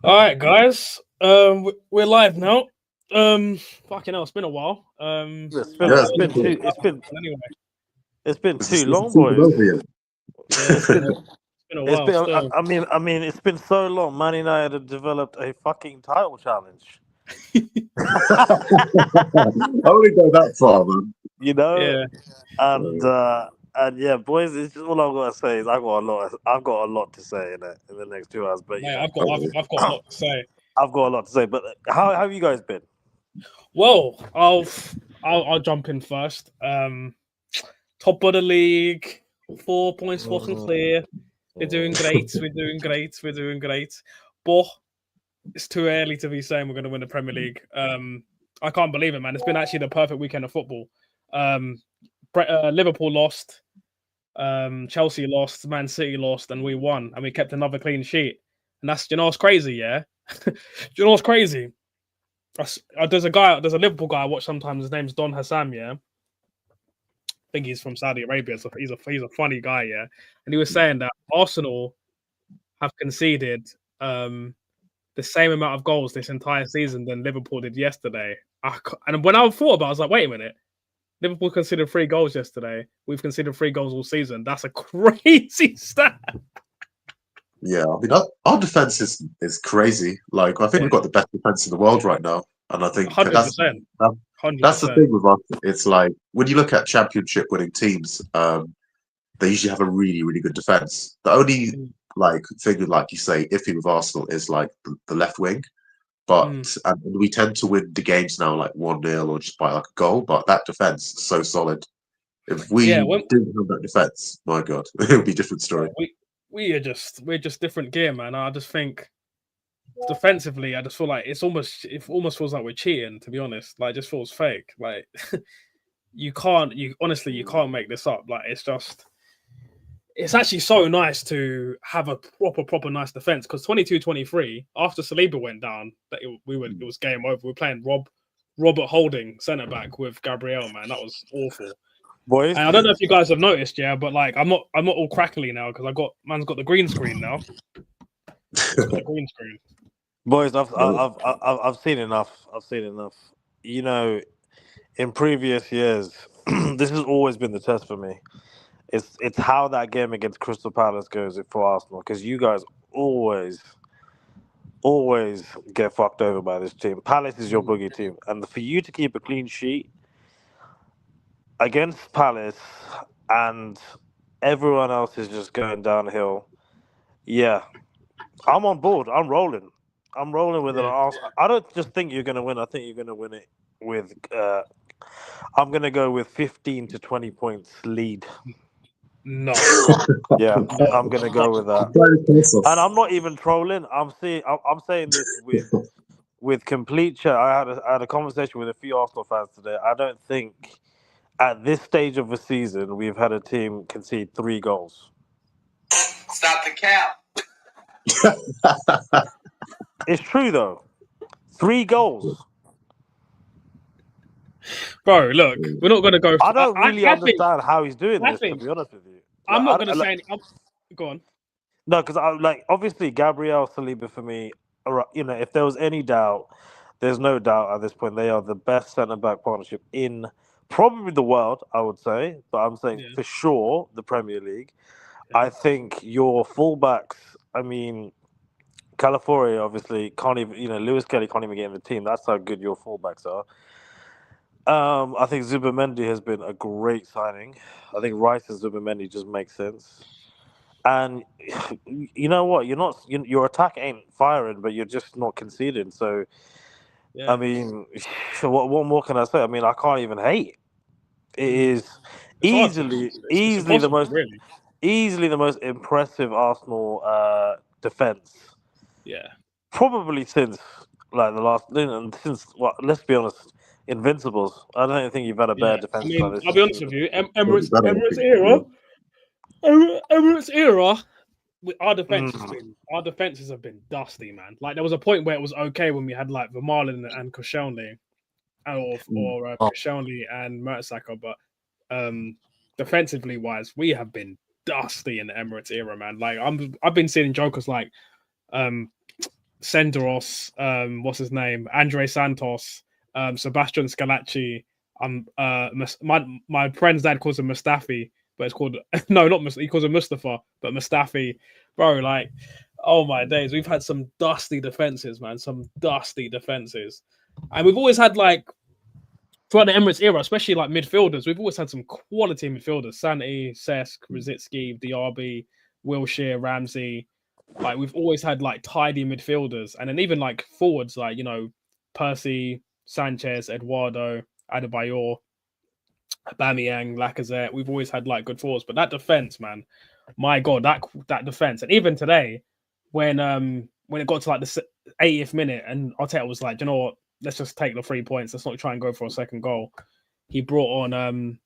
All right, guys. We're live now. Fucking hell, it's been a while. It's How been the Yeah, hell it's was been it's the been cool. too it's been anyway? it's been Is this too season long, two boys. over yet? Yeah, It's been it's been a it's while been. still. I mean, it's been so long. Man United have developed a fucking title challenge. I wouldn't go that far, man. you know, Yeah, and Uh, uh, and yeah, boys. It's just all I've got to say is I've got a lot to say in the next 2 hours. But mate, I've got a lot to say. I've got a lot to say. But how have you guys been? Well, I'll jump in first. Top of the league, 4 points fucking clear. We're doing great. We're doing great. We're doing great. But it's too early to be saying we're going to win the Premier League. I can't believe it, man. It's been actually the perfect weekend of football. Um, Liverpool lost, Chelsea lost, Man City lost, and we won, and we kept another clean sheet. And that's, what's crazy, yeah. You know what's crazy? There's a Liverpool guy I watch sometimes. His name's Don Hassam, yeah. I think he's from Saudi Arabia, so he's a funny guy, yeah. And he was saying that Arsenal have conceded the same amount of goals this entire season than Liverpool did yesterday. And when I thought about it, I was like, wait a minute. Liverpool conceded 3 goals yesterday. We've conceded 3 goals all season. That's a crazy stat. yeah, I mean, our defense is crazy. Like, I think Yeah, we've got the best defense in the world right now, and I think hundred percent, that, hundred that's the percent. thing with us. It's like when you look at championship winning teams, they usually have a really, really good defense. The only like thing, like you say, iffy with Arsenal is like the left wing. But and we tend to win the games now like 1-0 or just by like a goal. But that defense is so solid. If Yeah, we didn't have that defense, my God, it would be a different story. we're just different gear, man. I just think defensively, I just feel like it almost feels like we're cheating. To be honest, like it just feels fake. Like you can't make this up. Like it's actually so nice to have a proper nice defense because 22-23 after Saliba went down, it was game over. We were playing Robert Holding centre back with Gabriel, man. That was awful. Boys, And I don't know if you guys have noticed, yeah, but like I'm not all crackly now because man's got the green screen now. It's got the green screen. boys, No. I've seen enough. I've seen enough. You know, in previous years, this has always been the test for me. It's how that game against Crystal Palace goes for Arsenal because you guys always get fucked over by this team. Palace is your boogie team, and for you to keep a clean sheet against Palace and everyone else is just going downhill. Yeah, I'm on board. I'm rolling. I'm rolling with an Yeah. Arsenal. I don't just think you're going to win. I think you're going to win it with. I'm going to go with 15 to 20 points lead. No, Yeah, no, I'm going to no. go with that. Very And close. I'm not even trolling. I'm saying this with complete chat. I had a conversation with a few Arsenal fans today. I don't think at this stage of the season we've had a team concede 3 goals. Stop the cap. It's true though. 3 goals. Bro, look, we're not gonna go. I don't really understand how he's doing I this. To think be honest with you, I'm not gonna like, say any. Go on. no, because I like obviously Gabriel Saliba for me. If there was any doubt, there's no doubt at this point they are the best centre back partnership in probably the world. I would say, but I'm saying Yeah, for sure the Premier League. yeah, I think your fullbacks. I mean, Califoria obviously can't even. Lewis Kelly can't even get in the team. That's how good your fullbacks are. I think Zubimendi has been a great signing. I think Rice and Zubimendi just make sense. And you know what? Your attack ain't firing, but you're just not conceding. So I yeah. mean, what more can I say? I mean, I can't even hate. It is It's hard to. It's easily the impossible, most really. impressive Arsenal defense Yeah. probably since like the last since what? Let's be honest, Invincibles. I don't think you've had a Yeah, better I defense like mean, this I'll be since honest with you. Probably better, I Emirates think. Yeah. era, Emirates era. Our defenses have been dusty, man. Like there was a point where it was okay when we had like Vermaelen and Koscielny, Mm. Koscielny and Mertesacker, but defensively wise, we have been dusty in the Emirates era, man. Like I've been seeing jokers like um Senderos, what's his name? Andre Santos, Sebastian Scalacci. My friend's dad calls him Mustafi, but it's called no, not Mustafi. He calls him Mustafa, but Mustafi, bro. Like, oh my days, we've had some dusty defenses, man. Some dusty defenses, and we've always had like throughout the Emirates era, especially like midfielders. We've always had some quality midfielders: Santi, Cesc, Rosicki, Diaby, Wilshere, Ramsey. Like we've always had like tidy midfielders, and then even like forwards, like Percy, Sanchez, Eduardo, Adebayor, Aubameyang, Lacazette. We've always had like good forwards, but that defense, man, my god, that defense, and even today, when it got to like the 80th minute, and Arteta was like, you know what, let's just take the 3 points. Let's not try and go for a second goal. He brought on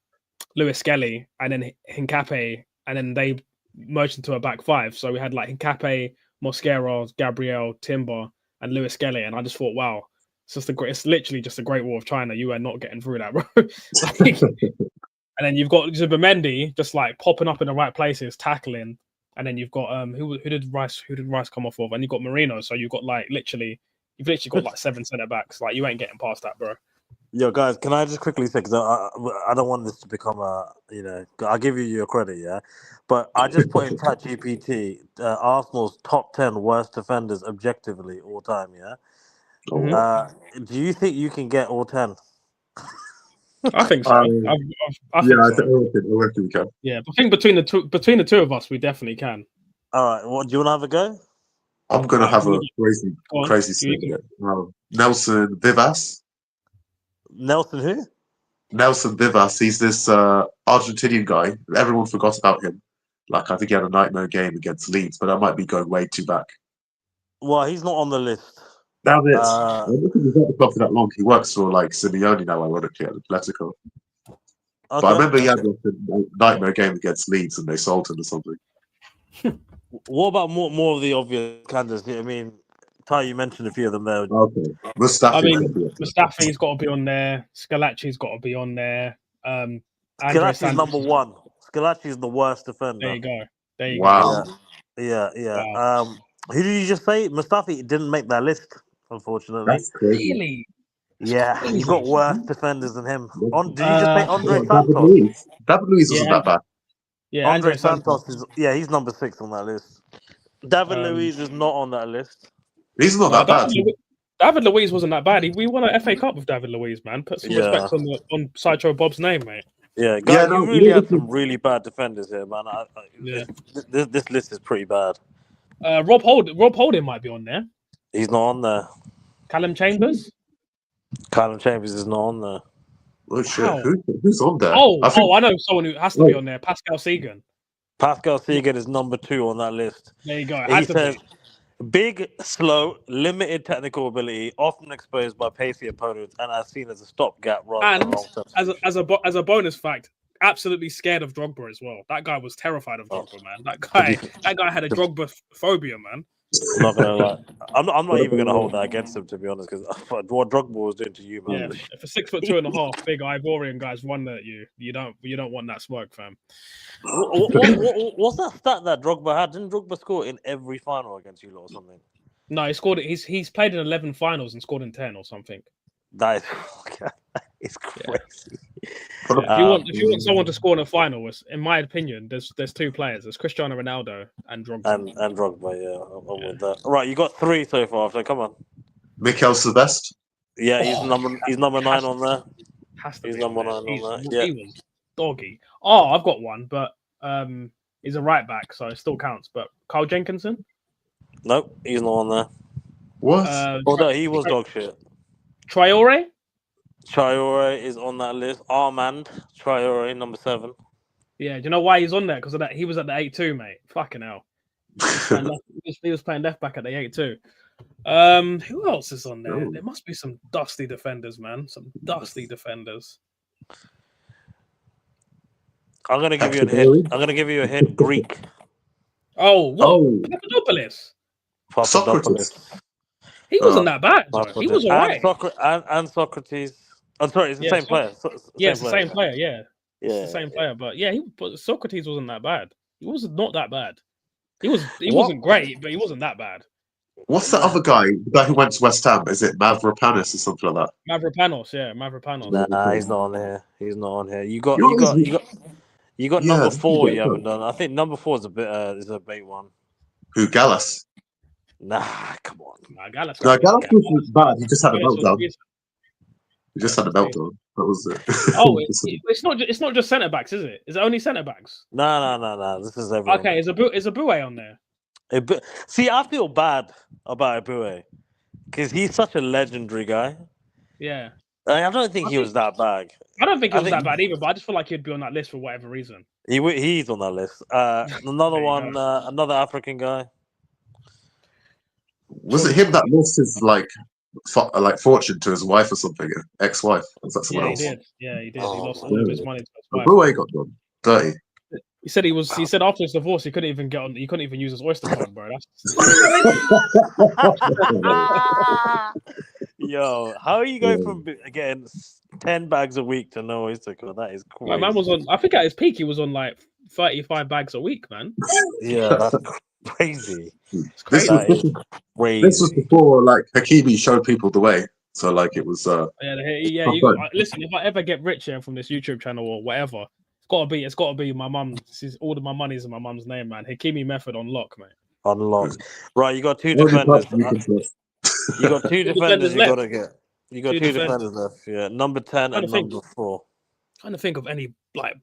Lewis Skelly and then Hincapié, and then they merged into a back five. So we had like Hincapié, Mosquera, Gabriel, Timber, and Lewis Skelly, and I just thought, wow. It's literally just a great wall of China. You are not getting through that, bro. Like, and then you've got Zubimendi just like popping up in the right places, tackling. And then you've got who did Rice come off of? And you've got Marino. So you've got you've literally got like 7 centre backs. Like you ain't getting past that, bro. Yo, guys, can I just quickly say, because I don't want this to become I'll give you your credit, yeah? But I just put in ChatGPT Arsenal's top 10 worst defenders objectively all time, yeah? Do you think you can get all 10? I think so. I think so. I reckon we can. Yeah, I think between the two of us, we definitely can. All right, what do you want to have a go? I'm gonna have a crazy swing. Nelson Vivas. Nelson who? Nelson Vivas. He's this Argentinian guy. Everyone forgot about him. Like I think he had a nightmare game against Leeds, but I might be going way too back. Well, he's not on the list. Now this, he's at the club for that long. He works for like Simeone now, ironically, at Atletico. Okay. But I remember he had a nightmare game against Leeds, and they sold him or something. What about more of the obvious candidates? I mean, Ty, you mentioned a few of them there. Okay, Mustafi's got to be on there. Scalacci's got to be on there. Scalacci's number 1. Scalacci's the worst defender. There you go. Yeah. Wow. Who did you just say? Mustafi didn't make that list, unfortunately. That's crazy. Really? Yeah, you've got worse defenders than him. Did you just say Andre Santos? David Luiz wasn't that bad. Yeah, Andre Santos is he's number 6 on that list. David Luiz is not on that list. He's not that bad. David Luiz wasn't that bad. We won an FA Cup with David Luiz, man. Put some respect on Sideshow Bob's name, mate. Yeah, guys, you really had some really bad defenders here, man. This list is pretty bad. Rob Holding might be on there. He's not on there. Callum Chambers is not on there. Oh shit! Who's on there? I know someone who has to be on there. Pascal Segan. Pascal Segan is number 2 on that list. There you go. He says, big, slow, limited technical ability, often exposed by pacey opponents, and as seen as a stopgap rather than long-term. As a bonus fact, absolutely scared of Drogba as well. That guy was terrified of Drogba, man. That guy had a Drogba phobia, man. I'm not gonna lie. I'm not even gonna hold that against him, to be honest, because what Drogba was doing to you, man. Yeah, if a 6'2.5" big Ivorian guy's run at you, you don't want that smoke, fam. What's that stat that Drogba had? Didn't Drogba score in every final against you lot or something? No, he scored. He's played in 11 finals and scored in 10 or something. That is crazy. Yeah. If you want someone to score in a final, in my opinion, there's 2 players. There's Cristiano Ronaldo and Drogba. And Drogba, yeah, I'm with that. Right, you got 3 so far. So come on. Mikel Silvestre. Yeah, he's number 9 on there. He's number 9 on there. Yeah. He was doggy. Oh, I've got one, but he's a right back, so it still counts. But Carl Jenkinson? Nope, he's not on there. What? Although he was dog shit. Traore is on that list. Armand Traore, number 7. Yeah, do you know why he's on there? Because of that, he was at the 8-2, mate. Fucking hell. He was playing left back at the 8-2. Who else is on there? There must be some dusty defenders, man. Some dusty defenders. I'm gonna give you a hint. I'm gonna give you a hint. Greek. Oh, what? Papadopoulos. Socrates. He wasn't that bad. He was alright. And Socrates. I'm sorry, it's the same player. It's the same player. Yeah, it's the same player. But yeah, but Socrates wasn't that bad. He was not that bad. He wasn't great, but he wasn't that bad. What's the other guy? The guy who went to West Ham? Is it Mavropanos or something like that? Mavropanos, yeah, Mavropanos. Nah, he's not on here. He's not on here. You got Yeah, number this is 4. good. You haven't done. I think number 4 is a bait one. Who, Gallus? Nah, come on. Nah, Gallus. No, Gallus was bad. He just had a Gallus was meltdown. decent. He just had a meltdown. That was it. Oh, it's not just centre backs, is it? Is it only centre backs? No. This is everyone. Okay, is Abue on there? See, I feel bad about Abue because he's such a legendary guy. Yeah. I don't think he was that bad. I don't think he was that bad either, but I just feel like he'd be on that list for whatever reason. He's on that list. Another one, another African guy. Was it him that lost his like fortune to his wife or something? Ex-wife? Was that someone else? He did. Yeah, he did. Oh, he lost all of his money to his wife. Abue got done dirty. He said he said after his divorce he couldn't even get on. He couldn't even use his Oyster card, bro. Yo, how are you going from getting 10 bags a week to no Oyster card? That is crazy. My man was on. I think at his peak he was on like 35 bags a week, man. Yeah, that's crazy. This was before like Hakimi showed people the way. So like it was. Yeah. Listen, if I ever get rich here from this YouTube channel or whatever. It's gotta be my mum. All of my money's in my mum's name, man. Hakimi method on lock, mate. On lock. Right, you got 2 defenders. You got 2 defenders you gotta get. You got 2 defenders left. Yeah. Number 10 and number 4. Trying to think of any like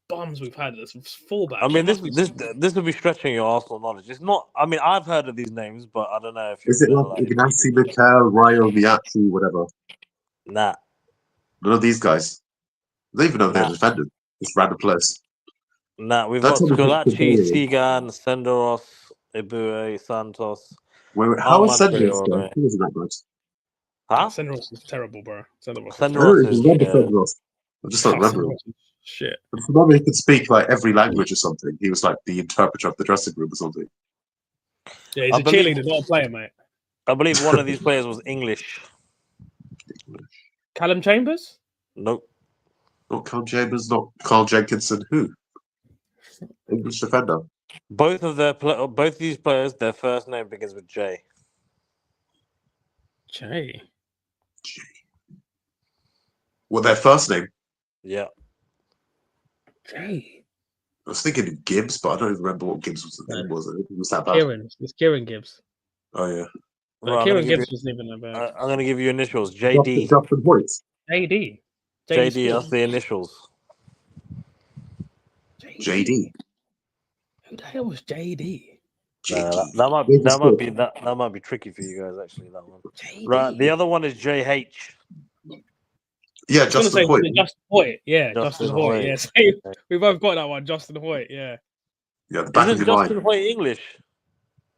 bombs we've had as fullback. I mean this would be stretching your Arsenal knowledge. It's not I've heard of these names, but I don't know if is it like Ignacy Mikel, Rayo Viazzi, whatever? Nah. None of these guys. They even know they're defended. Just random players. Nah, we've got Scolacci, Sigan, Senderos, Abue, Santos. Wait, how is Senderos going? He wasn't that good. Huh? Senderos is terrible, bro. Senderos is I just don't remember him. Shit. I remember he could speak like every language or something. He was like the interpreter of the dressing room or something. Yeah, he's a cheerleader, not a player, mate. I believe one of these players was English. Callum Chambers? Nope. Not Carl Chambers, not Carl Jenkinson. Who? English defender. Both of these players, their first name begins with J. J. What, their first name? Yeah. J. I was thinking Gibbs, but I don't even remember what Gibbs was. It was that bad. It's Kieran Gibbs. Oh yeah. Right, Kieran Gibbs wasn't even that bad. I'm gonna give you initials. JD. Justin Hoyt. JD. JD. That's the initials. JD. Who the hell was JD? That might be tricky for you guys actually. That one. JD. Right. The other one is JH. Yeah, Justin Hoyt. Justin Hoyt. Yeah, Justin Hoyt. Yeah, we both got that one. Justin Hoyt. Yeah. Yeah, the back of your mind. Justin Hoyt English?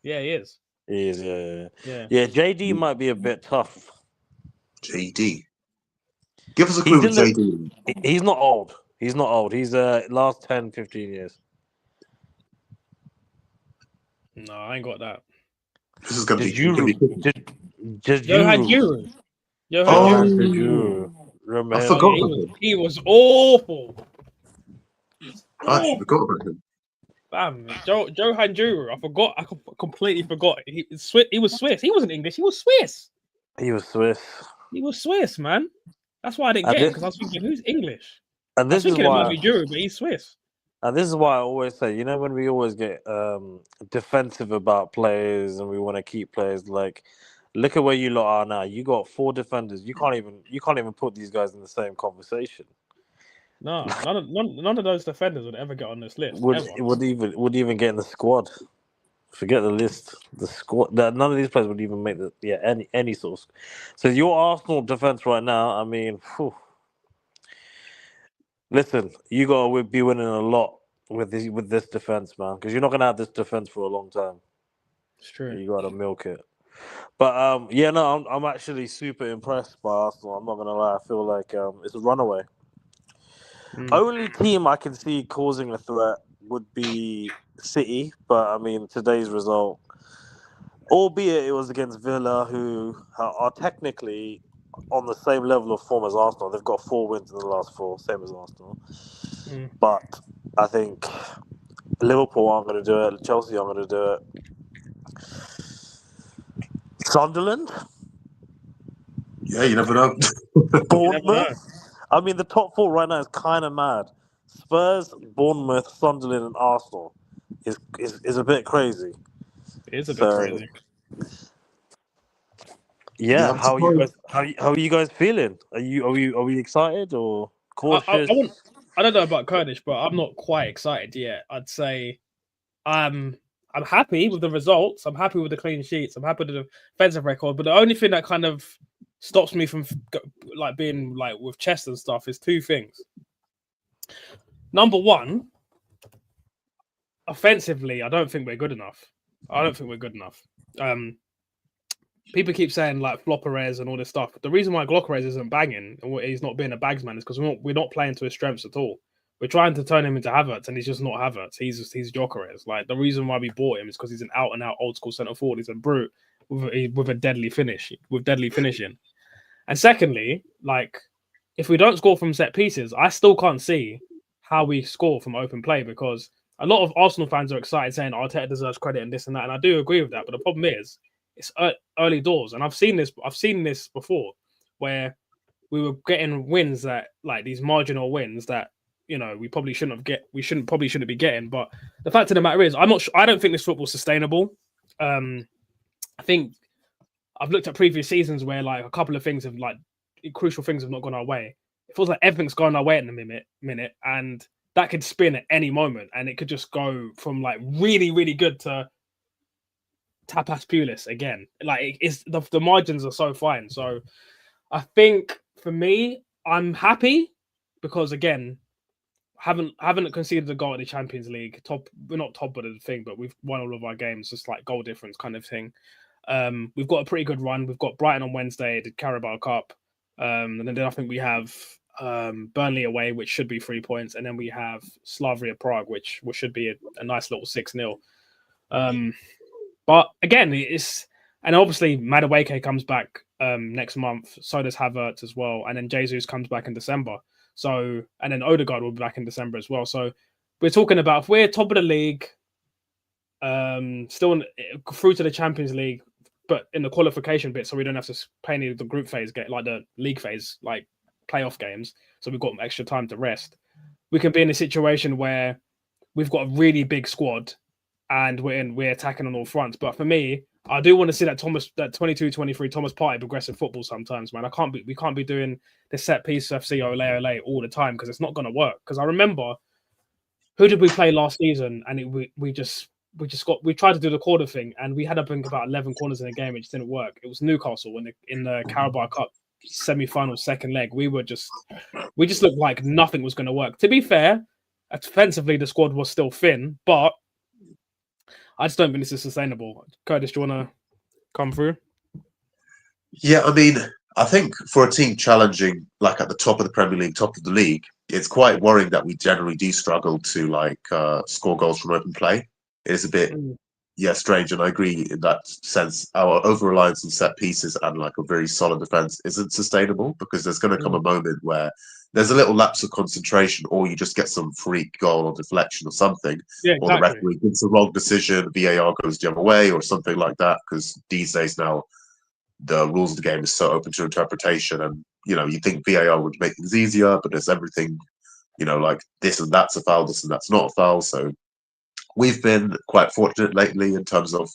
Yeah, he is. He is. Yeah. Yeah. JD might be a bit tough. JD. Give us a clue with JD. He's not old. He's last 10, 15 years. No, I ain't got that. This is gonna be Johan Juru. I forgot about him. He was awful. I forgot about him. Bam, Johan Juru. I completely forgot. He was Swiss. He wasn't English. He was Swiss. He was Swiss, man. That's why I didn't get it, because I was thinking, who's English? And this is why it might be Juru, but he's Swiss. And this is why I always say, when we always get defensive about players and we want to keep players, like, look at where you lot are now. You got 4 defenders. You can't even put these guys in the same conversation. No, none of those defenders would ever get on this list. Would even get in the squad. Forget the list. The squad. None of these players would even make any sort of. So your Arsenal defense right now. I mean, listen, you gotta be winning a lot with this defense, man, because you're not gonna have this defense for a long time. It's true. You gotta milk it. But I'm actually super impressed by Arsenal. I'm not gonna lie. I feel like it's a runaway. Only team I can see causing a threat would be City, but I mean today's result, albeit it was against Villa, who are technically on the same level of form as Arsenal. They've got 4 wins in the last 4, same as Arsenal. But I think Liverpool aren't going to do it. Chelsea aren't going to do it. Sunderland, Yeah, you never know. You never know. Bournemouth. I mean, the top four right now is kind of mad. Spurs, Bournemouth, Sunderland, and Arsenal is a bit crazy. It is a bit So crazy. yeah, I'm how are you surprised. guys? How are you guys feeling? Are we excited or I cautious? don't know about Kurdish, but I'm not quite excited yet. I'd say I'm happy with the results. I'm happy with the clean sheets. I'm happy with the defensive record. But the only thing that kind of stops me from like being like with chest and stuff is two things. Number one, offensively, I don't think we're good enough. People keep saying like Flopperez and all this stuff. The reason why Glockerez isn't banging and he's not being a bagsman is because we're not playing to his strengths at all. We're trying to turn him into Havertz, and he's just not Havertz. He's Gyökeres. Like the reason why we bought him is because he's an out and out old school centre forward. He's a brute with a deadly finish, with deadly finishing. And secondly, like if we don't score from set pieces, I still can't see how we score from open play because a lot of Arsenal fans are excited saying Arteta deserves credit and this and that, and I do agree with that. But the problem is it's early doors, and I've seen this before where we were getting wins that like these marginal wins that we probably shouldn't be getting. But the fact of the matter is, I don't think this football's sustainable. I think I've looked at previous seasons where like a couple of things have like crucial things have not gone our way. It feels like everything's going our way at the minute, and that could spin at any moment, and it could just go from like really, really good to tapas pulis again. Like it's the margins are so fine. So I think for me, I'm happy because again, haven't conceded a goal at the Champions League. We're not top of the thing, but we've won all of our games. Just like goal difference kind of thing. We've got a pretty good run. We've got Brighton on Wednesday, the Carabao Cup, and then I think we have Burnley away, which should be 3 points, and then we have Slavia Prague, which should be a nice little 6-0. But again, and obviously Madueke comes back next month. So does Havertz as well, and then Jesus comes back in December. So and then Odegaard will be back in December as well. So we're talking about if we're top of the league, still through to the Champions League, but in the qualification bit, so we don't have to play any of the group phase, like the league phase, like playoff games. So we've got extra time to rest. We can be in a situation where we've got a really big squad and we're attacking on all fronts. But for me, I do want to see that 22-23 Thomas Partey progressive football sometimes, man. We can't be doing the set piece FC ole all the time because it's not going to work. Because I remember, who did we play last season? And we tried to do the quarter thing, and we had I think about 11 corners in the game. It just didn't work. It was Newcastle in the Carabao Cup semi-final second leg. We just looked like nothing was going to work. To be fair, defensively the squad was still thin, but I just don't think this is sustainable. Curtis, do you want to come through? Yeah, I mean, I think for a team challenging like at the top of the Premier League, top of the league, it's quite worrying that we generally do struggle to like score goals from open play. It is a bit strange, and I agree in that sense. Our over-reliance on set pieces and like a very solid defense isn't sustainable because there's going to come a moment where there's a little lapse of concentration, or you just get some freak goal or deflection or something, or the referee gets the wrong decision, VAR goes the other way, or something like that. Because these days now, the rules of the game is so open to interpretation, and you think VAR would make things easier, but there's everything, like this and that's a foul, this and that's not a foul. So we've been quite fortunate lately in terms of,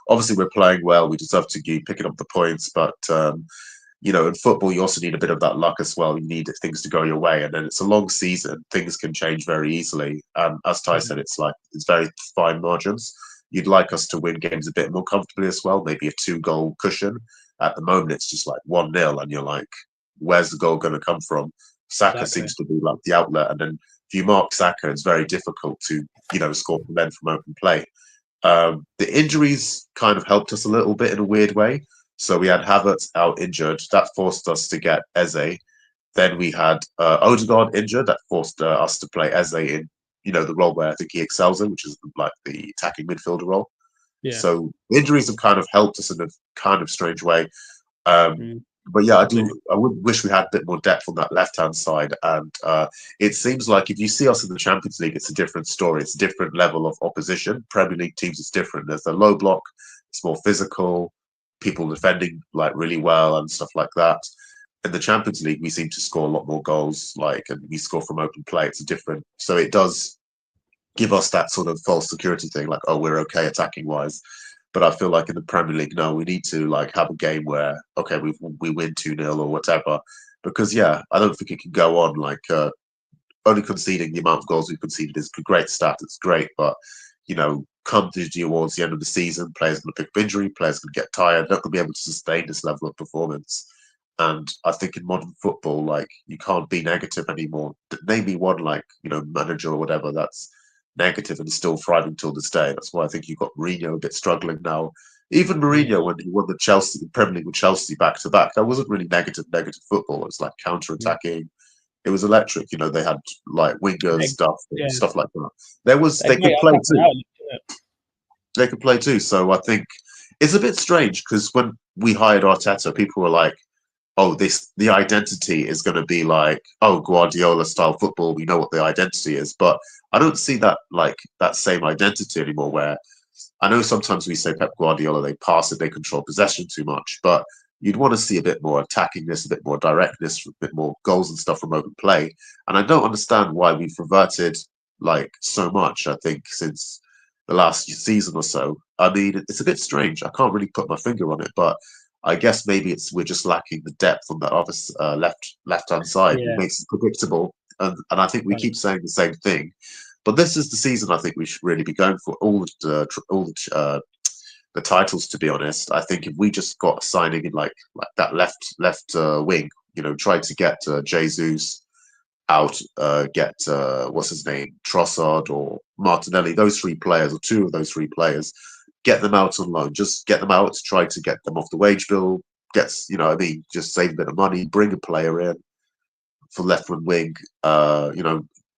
obviously we're playing well, we deserve to keep picking up the points, but in football you also need a bit of that luck as well. You need things to go your way, and then it's a long season, things can change very easily, and as Ty said, it's very fine margins. You'd like us to win games a bit more comfortably as well, maybe a 2-goal cushion. At the moment it's just like 1-0, and you're like, where's the goal going to come from? Saka seems to be like the outlet, and then if you mark Saka, it's very difficult to score from then from open play. The injuries kind of helped us a little bit in a weird way. So we had Havertz out injured. That forced us to get Eze. Then we had Odegaard injured. That forced us to play Eze in, the role where I think he excels in, which is like the attacking midfielder role. Yeah. So injuries have kind of helped us in a kind of strange way. But yeah, I would wish we had a bit more depth on that left-hand side. And it seems like if you see us in the Champions League, it's a different story. It's a different level of opposition. Premier League teams, it's different. There's the low block. It's more physical. people defending like really well and stuff like that. In the Champions League, we seem to score a lot more goals, and we score from open play. It's different, so it does give us that sort of false security thing, like, oh, we're okay attacking wise. But I feel like in the Premier League, no, we need to like have a game where okay, we win 2-0 or whatever, because I don't think it can go on like only conceding the amount of goals we've conceded is a great stat. It's great, but come towards the end of the season, players going to pick up injury, players going to get tired, not going to be able to sustain this level of performance. And I think in modern football, like you can't be negative anymore. Name me one manager or whatever that's negative and still thriving till this day. That's why I think you've got Mourinho a bit struggling now. Even Mourinho, when he won the Premier League with Chelsea back to back, that wasn't really negative football. It was like counter-attacking. It was electric. They had like wingers stuff like that. They could play too. They could play too. So I think it's a bit strange because when we hired Arteta, people were like, oh, the identity is going to be like, oh, Guardiola style football. We know what the identity is, but I don't see that that same identity anymore. Where I know sometimes we say Pep Guardiola, they pass it, they control possession too much, but you'd want to see a bit more attackingness, a bit more directness, a bit more goals and stuff from open play. And I don't understand why we've reverted so much. I think since the last season or so. I mean, it's a bit strange. I can't really put my finger on it, but I guess maybe we're just lacking the depth on that other left hand side. It makes it predictable, and I think we keep saying the same thing. But this is the season I think we should really be going for all the titles. To be honest, I think if we just got a signing in like that left wing, try to get Jesus out, get what's his name, Trossard or Martinelli, those three players or two of those three players. Get them out on loan. Just get them out. Try to get them off the wage bill. Just save a bit of money. Bring a player in for left wing.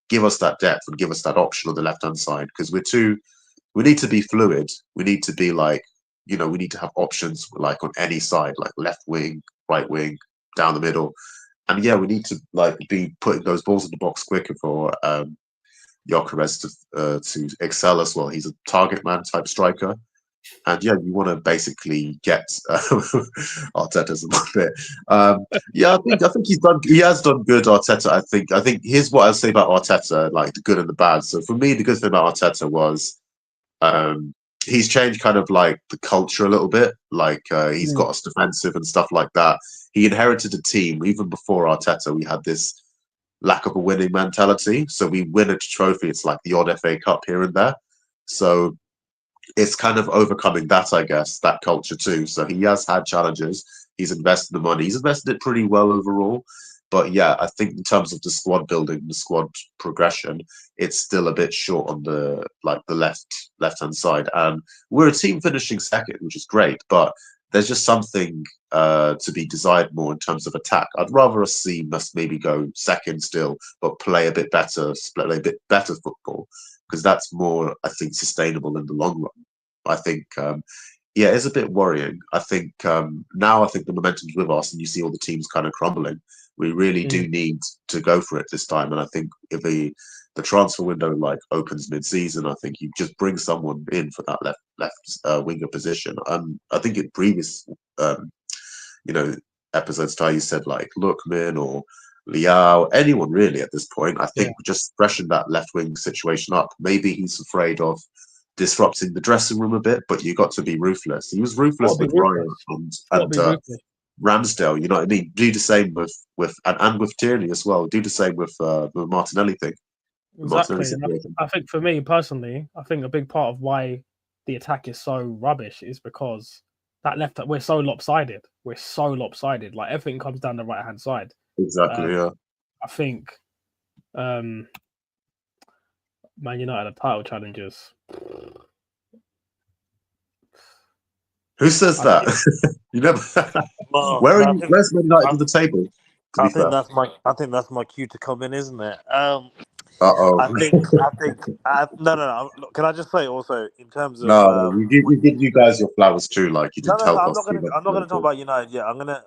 Give us that depth and give us that option on the left hand side because we need to be fluid. We need to be we need to have options on any side, like left wing, right wing, down the middle, and we need to be putting those balls in the box quicker for Gyökeres to excel as well. He's a target man type striker. And you want to basically get Arteta's a little bit. I think he has done good, Arteta. I think here's what I'll say about Arteta, like the good and the bad. So for me, the good thing about Arteta was he's changed kind of like the culture a little bit. He's got us defensive and stuff like that. He inherited a team even before Arteta. We had this lack of a winning mentality. So we win a trophy. It's like the odd FA Cup here and there. So it's kind of overcoming that, I guess, that culture too. So he has had challenges. He's invested the money. He's invested it pretty well overall. But I think in terms of the squad building, the squad progression, it's still a bit short on the left-hand side. And we're a team finishing second, which is great. But there's just something to be desired more in terms of attack. I'd rather see us maybe go second still, but play a bit better football. Because that's more, I think, sustainable in the long run. I think, it's a bit worrying. I think now I think the momentum's with us and you see all the teams kind of crumbling. We really do need to go for it this time. And I think if the transfer window opens mid-season, I think you just bring someone in for that left winger position. I think in previous, episodes, you said Lookman or Liao, anyone really at this point. I think just freshen that left wing situation up. Maybe he's afraid of disrupting the dressing room a bit, but you got to be ruthless. He was ruthless with Ryan and Ramsdale. You know what I mean? Do the same with Tierney as well. Do the same with the Martinelli thing. Exactly. I think for me personally, I think a big part of why the attack is so rubbish is because we're so lopsided. We're so lopsided. Like everything comes down the right hand side. Exactly. I think Man United are title challengers. Who says that? You never. Where's Man United on the table? I think that's my cue to come in, isn't it? Uh-oh. I think. No. Can I just say also in terms of? No, we give you guys your flowers too. Like you didn't help us. I'm not going to talk about United yet. I'm gonna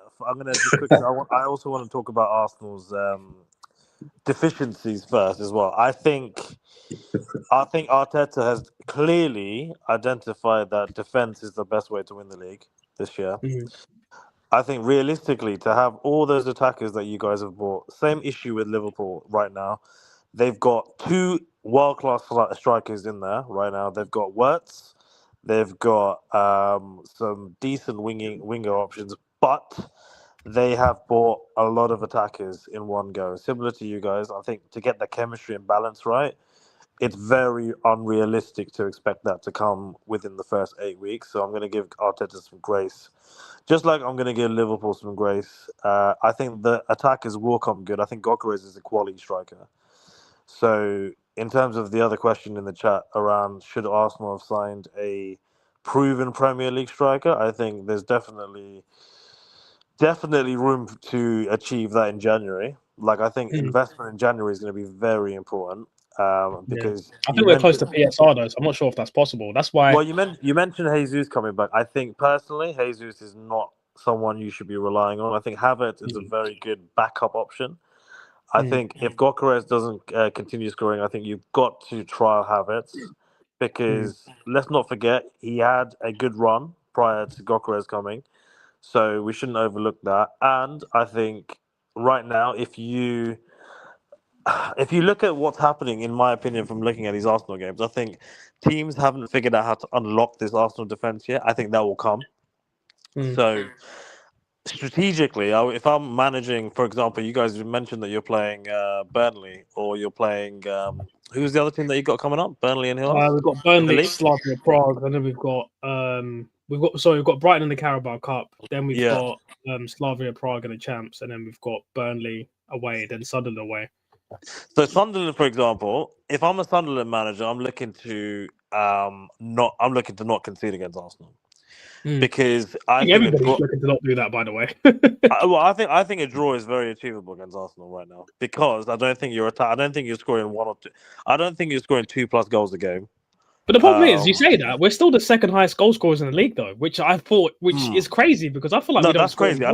just quickly. I also want to talk about Arsenal's deficiencies first as well. I think Arteta has clearly identified that defense is the best way to win the league. this year. Mhm. I think realistically, to have all those attackers that you guys have bought, same issue with Liverpool right now. They've got two world-class strikers in there right now. They've got Wirtz, they've got some decent winger options, but they have bought a lot of attackers in one go. Similar to you guys, I think to get the chemistry and balance right, it's very unrealistic to expect that to come within the first 8 weeks. So I'm going to give Arteta some grace. Just like I'm going to give Liverpool some grace. I think the attackers will come good. I think Gyökeres is a quality striker. So in terms of the other question in the chat around should Arsenal have signed a proven Premier League striker, I think there's definitely room to achieve that in January. Like, I think investment in January is going to be very important because I think we're close to PSR though, so I'm not sure if that's possible. That's why. Well, you mentioned Jesus coming back. I think personally, Jesus is not someone you should be relying on. I think Havertz is a very good backup option. I think if Gyökeres doesn't continue scoring, I think you've got to trial Havertz because let's not forget he had a good run prior to Gyökeres coming, so we shouldn't overlook that. And I think right now, if you look at what's happening, in my opinion, from looking at these Arsenal games, I think teams haven't figured out how to unlock this Arsenal defense yet. I think that will come. So strategically, if I'm managing, for example, you guys mentioned that you're playing Burnley or you're playing who's the other team that you got coming up? Burnley and who else? We've got Burnley, Slavia Prague, and then we've got Brighton in the Carabao Cup. Then we've got Slavia Prague in the Champs, and then we've got Burnley away, then Sunderland away. So Sunderland, for example, if I'm a Sunderland manager, I'm looking to not concede against Arsenal because I think everybody's looking to not do that. By the way, I think a draw is very achievable against Arsenal right now because I don't think you're scoring one or two. I don't think you're scoring 2+ goals a game. But the problem is, you say that we're still the second highest goal scorers in the league, though, which is crazy because I feel like we don't. That's crazy.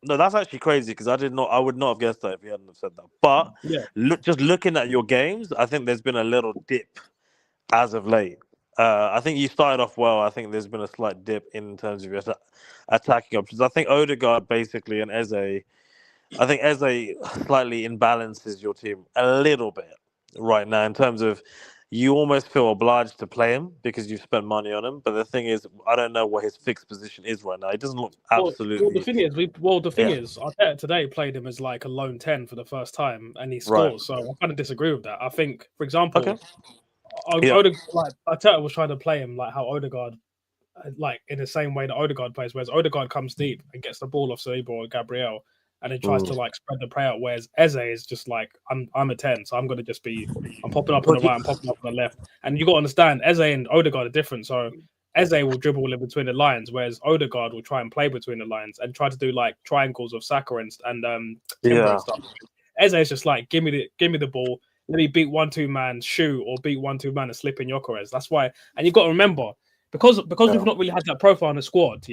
No, that's actually crazy because I would not have guessed that if you hadn't have said that. But just looking at your games, I think there's been a little dip as of late. I think you started off well. I think there's been a slight dip in terms of your attacking options. I think Odegaard basically and Eze. I think Eze slightly imbalances your team a little bit right now in terms of you almost feel obliged to play him because you've spent money on him. But the thing is, I don't know what his fixed position is right now. He doesn't look absolutely. Well, the thing is, Arteta today played him as like a lone 10 for the first time, and he scores. Right. So I kind of disagree with that. I think, for example, Arteta was trying to play him like how Odegaard, like in the same way that Odegaard plays, whereas Odegaard comes deep and gets the ball off Saliba or Gabriel, and then tries to like spread the play out. Whereas Eze is just like, I'm a 10, so I'm gonna just I'm popping up on the right, I'm popping up on the left. And you got to understand, Eze and Odegaard are different. So Eze will dribble in between the lines, whereas Odegaard will try and play between the lines and try to do like triangles of Saka and Timber and stuff. Eze is just like, give me the ball, let me beat 1-2 man, shoot, or beat 1-2 man and slip in Gyökeres. That's why. And you got to remember, because we've not really had that profile in the squad,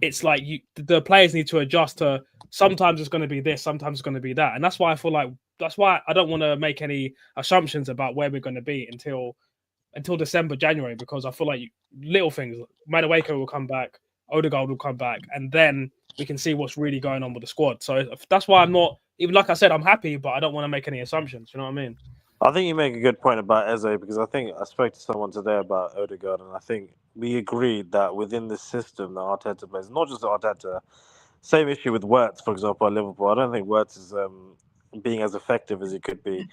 it's like the players need to adjust to. Sometimes it's going to be this, sometimes it's going to be that, and that's why I feel like I don't want to make any assumptions about where we're going to be until December, January, because I feel like little things. Madueke will come back, Odegaard will come back, and then we can see what's really going on with the squad. So that's why I'm not, even like I said, I'm happy, but I don't want to make any assumptions. You know what I mean? I think you make a good point about Eze because I think I spoke to someone today about Odegaard, and I think we agreed that within the system that Arteta plays, not just Arteta, same issue with Wirtz, for example, at Liverpool. I don't think Wirtz is being as effective as he could be.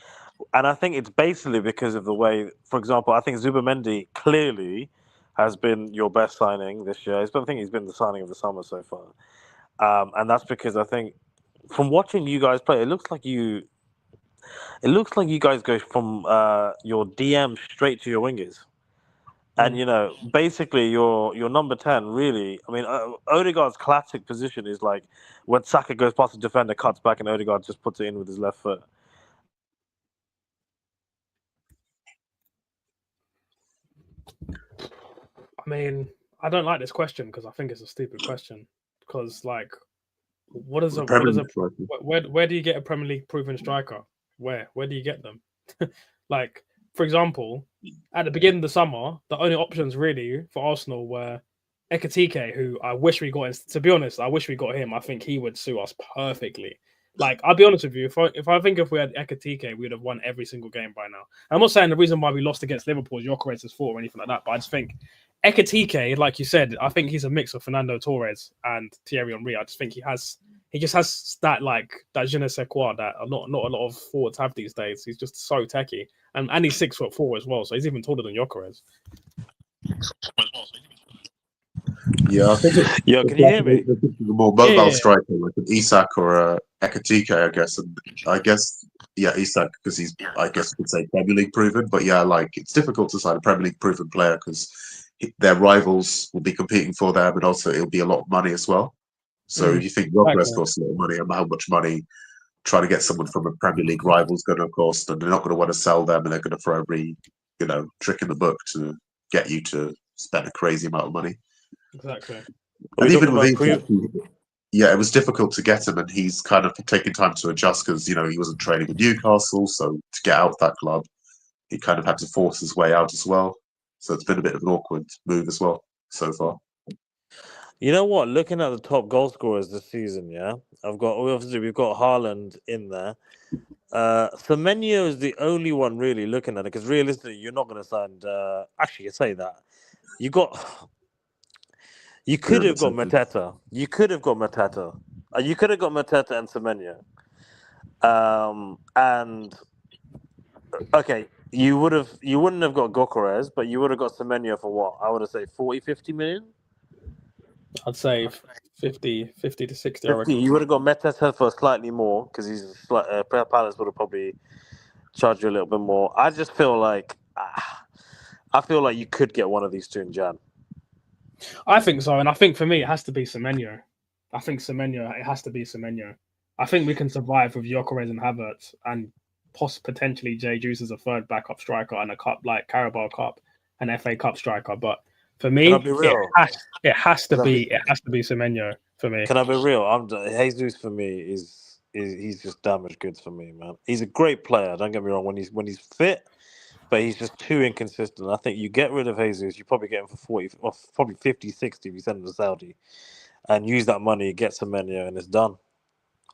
And I think it's basically because of the way, for example, I think Zubimendi clearly has been your best signing this year. I think he's been the signing of the summer so far. And that's because I think from watching you guys play, it looks like you guys go from your DM straight to your wingers. And, basically your number 10 really, I mean, Odegaard's classic position is like when Saka goes past the defender, cuts back, and Odegaard just puts it in with his left foot. I mean, I don't like this question because I think it's a stupid question. Because, like, where do you get a Premier League proven striker? Where do you get them? Like, for example, at the beginning of the summer, the only options really for Arsenal were Ekatike, who I wish we got. To be honest, I wish we got him. I think he would suit us perfectly. Like, I'll be honest with you, if we had Ekatike, we would have won every single game by now. I'm not saying the reason why we lost against Liverpool is Gyökeres' fault or anything like that, but I just think Ekatike, like you said, I think he's a mix of Fernando Torres and Thierry Henry. I just think he just has that je ne sais quoi that not a lot of forwards have these days. He's just so techie, and he's 6'4" as well, so he's even taller than Gyökeres. Yeah, I think it's, Yo, can you hear me? a more mobile Yeah. striker like an Isak or a Ekatike, I guess. And I guess, yeah, Isak, because he's, I guess you could say Premier League proven. But yeah, like it's difficult to sign a Premier League proven player because their rivals will be competing for them, and also it'll be a lot of money as well. So you think Gyökeres costs a lot of money, and how much money trying to get someone from a Premier League rival is going to cost, and they're not going to want to sell them, and they're going to throw every, trick in the book to get you to spend a crazy amount of money. Exactly. And even with Isak, yeah, it was difficult to get him, and he's kind of taking time to adjust because he wasn't training with Newcastle, so to get out of that club, he kind of had to force his way out as well. So it's been a bit of an awkward move as well so far. You know what? Looking at the top goal scorers this season, yeah, we've got Haaland in there. Semenyo is the only one really looking at it because realistically, you're not going to sign. Actually, you say that you could have got Mateta. You could have got Mateta. You could have got Mateta and Semenyo. And okay, you wouldn't have got Gyökeres, but you would have got Semenyo for what? I would have said 40, 50 million. I'd say 50 to 60. 50, you would have got Mateta for slightly more because he's Palace would have probably charged you a little bit more. I just feel like you could get one of these two in Jan. I think so, and I think for me it has to be Semenyo. It has to be Semenyo. I think we can survive with Gyökeres and Havertz and potentially Jay Juice as a third backup striker and a cup like Carabao Cup and FA Cup striker. But for me, it has to be Semenyo for me. Can I be real? Jesus for me he's just damaged goods for me, man. He's a great player. Don't get me wrong when he's fit. But he's just too inconsistent. I think you get rid of Jesus, you probably get him for 40, or probably 50, 60 if you send him to Saudi. And use that money, get Semenyo, and it's done.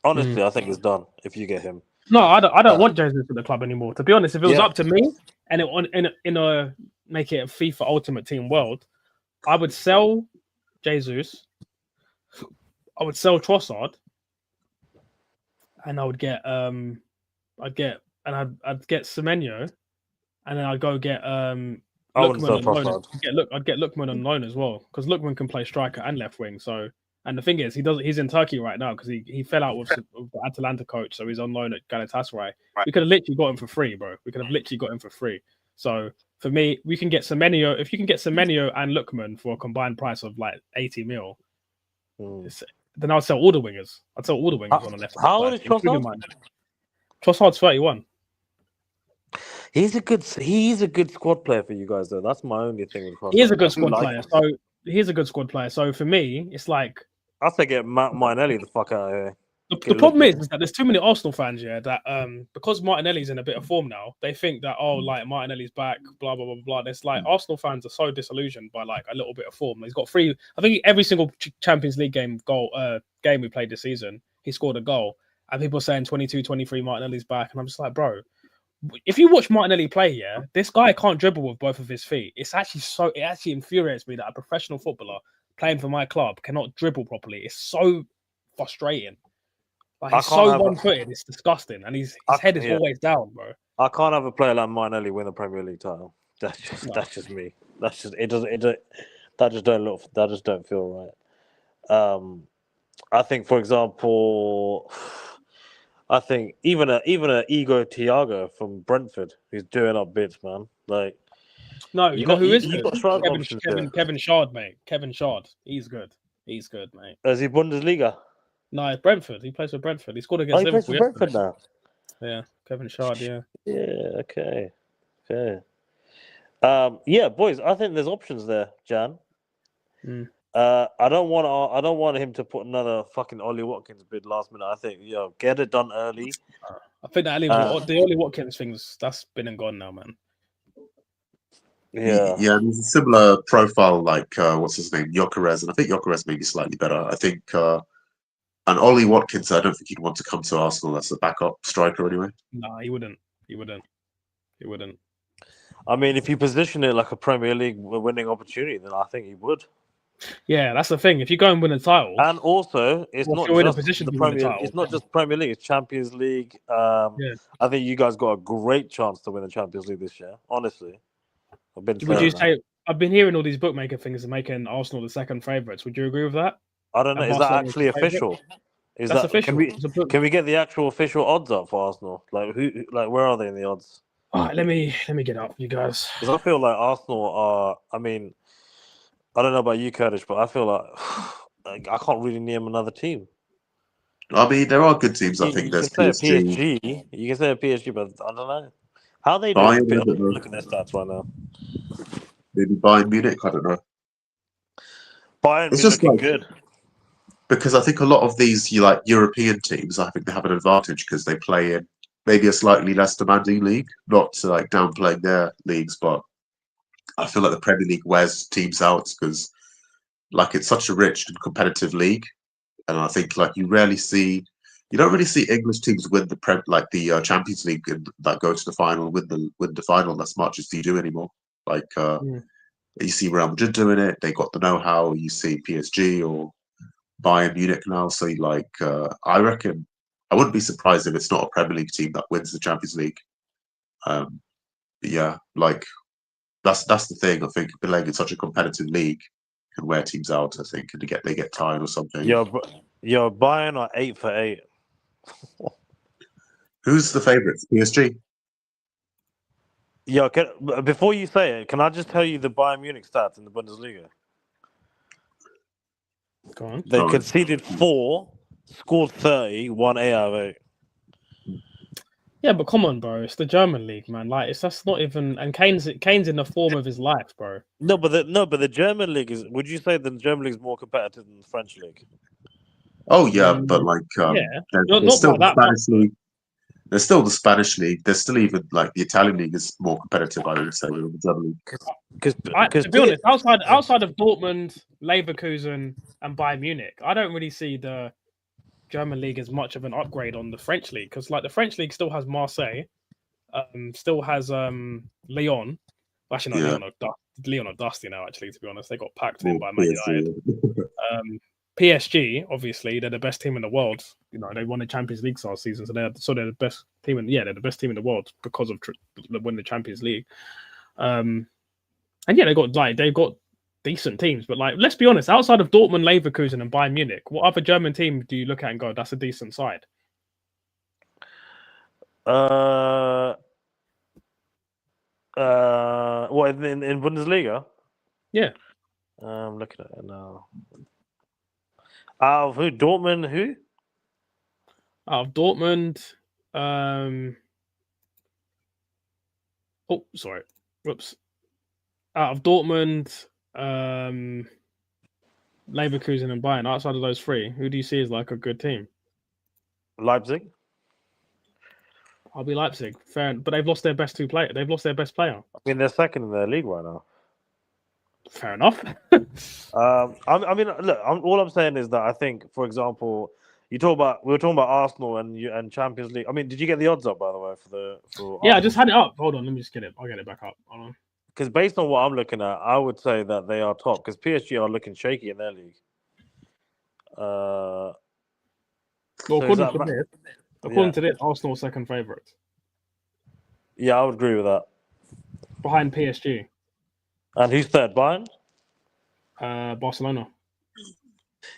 Honestly, I think it's done if you get him. No, I don't want Jesus for the club anymore. To be honest, if it was up to me and it make it a FIFA Ultimate Team world, I would sell Jesus, I would sell Trossard, and I would get I'd get Semenyo. And then I'd go get Lookman on loan. I'd get Lookman on loan as well because Lookman can play striker and left wing. So, and the thing is, he's in Turkey right now because he fell out with the Atalanta coach, so he's on loan at Galatasaray. Right. We could have literally got him for free, bro. So for me, we can get Semenyo. If you can get Semenyo and Lookman for a combined price of like 80 mil, then I'll sell all the wingers. I'd sell all the wingers on the left. How old is Trossard? Trossard's 31. He's a good squad player for you guys, though. That's my only thing with Trossard. He is a good squad player. So he's a good squad player. So for me, it's like I'd say get Martinelli the fuck out of here. The problem is that there's too many Arsenal fans here that because Martinelli's in a bit of form now, they think that like Martinelli's back, blah blah blah blah. There's like Arsenal fans are so disillusioned by like a little bit of form. He's got 3. I think every single Champions League game we played this season, he scored a goal. And people are saying 22, 23, Martinelli's back, and I'm just like, bro. If you watch Martinelli play, this guy can't dribble with both of his feet. It actually infuriates me that a professional footballer playing for my club cannot dribble properly. It's so frustrating. Like he's so one-footed, it's disgusting, and his head is always down, bro. I can't have a player like Martinelli win a Premier League title. That's just me. That's just that just don't feel right. I think, for example. I think even a Ego Thiago from Brentford who's doing up bits, man. Like, no, you know who is good? Kevin Shard, mate. Kevin Shard, he's good, mate. Is he Bundesliga? No, it's Brentford. He plays for Brentford. He scored against Liverpool. He plays for Brentford now. Yeah, Kevin Shard. Yeah. Yeah. Okay. Yeah, boys. I think there's options there, Jan. I don't want him to put another fucking Ollie Watkins bid last minute. I think, get it done early. I think that the Ollie Watkins thing's that's been and gone now, man. Yeah. Yeah, there's a similar profile like what's his name, Gyökeres, and I think Gyökeres may be slightly better. I think, and Ollie Watkins, I don't think he'd want to come to Arsenal as a backup striker anyway. No, he wouldn't. He wouldn't. He wouldn't. I mean, if you position it like a Premier League winning opportunity, then I think he would. Yeah, that's the thing. If you go and win a title, And also, it's Well, if not you're in a just position the to win a Premier. title, It's not just Premier League. It's Champions League. I think you guys got a great chance to win the Champions League this year. Honestly, I've been would saying you that. say? I've been hearing all these bookmaker things and making Arsenal the second favourites. Would you agree with that? I don't know. And Is that Barcelona actually the favourite? official? Is That's that official. It's a book. Can we get the actual official odds up for Arsenal? Like where are they in the odds? All right, let me get up, you guys. Because I feel like Arsenal are. I mean, I don't know about you, Kurdish, but I feel like I can't really name another team. I mean, there are good teams. I You think can there's say a PSG. PSG. You can say a PSG, but I don't know. How they Bayern, doing? I don't know. Look at their stats right now. Maybe Bayern Munich. I don't know. Bayern It's been just looking like good. because I think a lot of these like European teams, I think they have an advantage because they play in maybe a slightly less demanding league. Not to like downplaying their leagues, but I feel like the Premier League wears teams out because like it's such a rich and competitive league, and I think like you don't really see English teams win the Champions League and like go to the final, win the final as much as you do anymore. Like you see Real Madrid doing it; they got the know-how. You see PSG or Bayern Munich now. So like I reckon I wouldn't be surprised if it's not a Premier League team that wins the Champions League. But yeah, like that's the thing. I think playing in such a competitive league can wear teams out. I think, and they get tired or something. Yo, Bayern are 8 for 8. Who's the favourites? PSG. Yo, before you say it, can I just tell you the Bayern Munich stats in the Bundesliga? Go on. They Oh. conceded 4, scored 30, won 8 out of 8. Yeah, but come on, bro. It's the German league, man. Like, that's not even. And Kane's in the form of his life, bro. No, but the German league is. Would you say the German league is more competitive than the French league? Oh yeah, but like yeah, there's not still by the that Spanish much, league. There's still the Spanish league. There's still even like the Italian league is more competitive. I would say than the German league. Because to be honest, outside of Dortmund, Leverkusen, and Bayern Munich, I don't really see the German league as much of an upgrade on the French league because, like, the French league still has Marseille, still has Lyon. Actually, not Yeah. Lyon are dusty now. Actually, to be honest, they got packed Or in by Man United. PSG, obviously, they're the best team in the world. You know, they won the Champions League last season, so they're the best team. They're the best team in the world because of winning the Champions League. And yeah, they've got decent teams, but like, let's be honest, outside of Dortmund, Leverkusen, and Bayern Munich, what other German team do you look at and go, that's a decent side? What in Bundesliga? Yeah. I'm looking at it now. Out of who? Dortmund? Who? Out of Dortmund, oh, sorry, whoops. Out of Dortmund, Leverkusen, and Bayern, outside of those three, who do you see as like a good team? Leipzig. I'll be Leipzig. Fair, but they've lost their best two players. They've lost their best player. I mean, they're second in their league right now. Fair enough. I mean, look. All I'm saying is that I think, for example, we were talking about Arsenal and Champions League. I mean, did you get the odds up by the way for? Yeah, Arsenal? I just had it up. Hold on, let me just get it. I'll get it back up. Hold on. Because based on what I'm looking at, I would say that they are top. Because PSG are looking shaky in their league. Well, so according to this, Arsenal are second favourites. Yeah, I would agree with that. Behind PSG. And who's third? Bayern? Barcelona.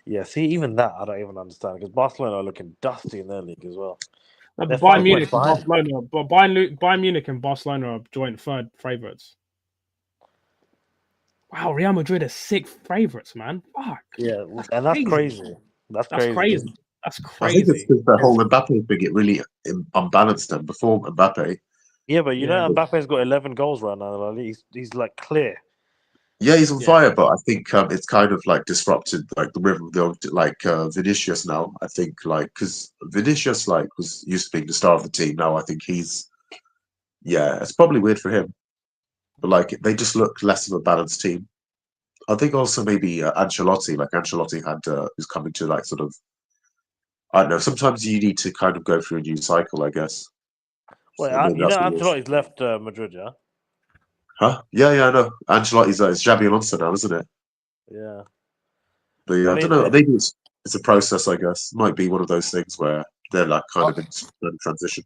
Yeah, see, even that I don't even understand because Barcelona are looking dusty in their league as well. Bayern Munich and Barcelona, but Bayern Munich and Barcelona are joint third favourites. Wow, Real Madrid are sixth favourites, man. Fuck. Yeah, and that's crazy. That's crazy. That's crazy. I think it's because the whole Mbappe thing it really unbalanced them before Mbappe. Yeah, but you know Mbappe's got 11 goals right now. Like, he's like clear. Yeah, he's on fire, but I think it's kind of like disrupted like the rhythm of Vinicius now. I think like because Vinicius was used to being the star of the team. Now I think it's probably weird for him. but like they just look less of a balanced team. I think also maybe Ancelotti, like Ancelotti had is coming to like sort of I don't know. Sometimes you need to kind of go through a new cycle, I guess. Wait, So maybe you know that's what it is. Ancelotti's left Madrid, yeah? Huh? Yeah, I know. Ancelotti's it's Xabi Alonso now, isn't it? Yeah. But yeah, I I don't mean, know. Maybe it's a process, I guess. Might be one of those things where they're like kind of in transition.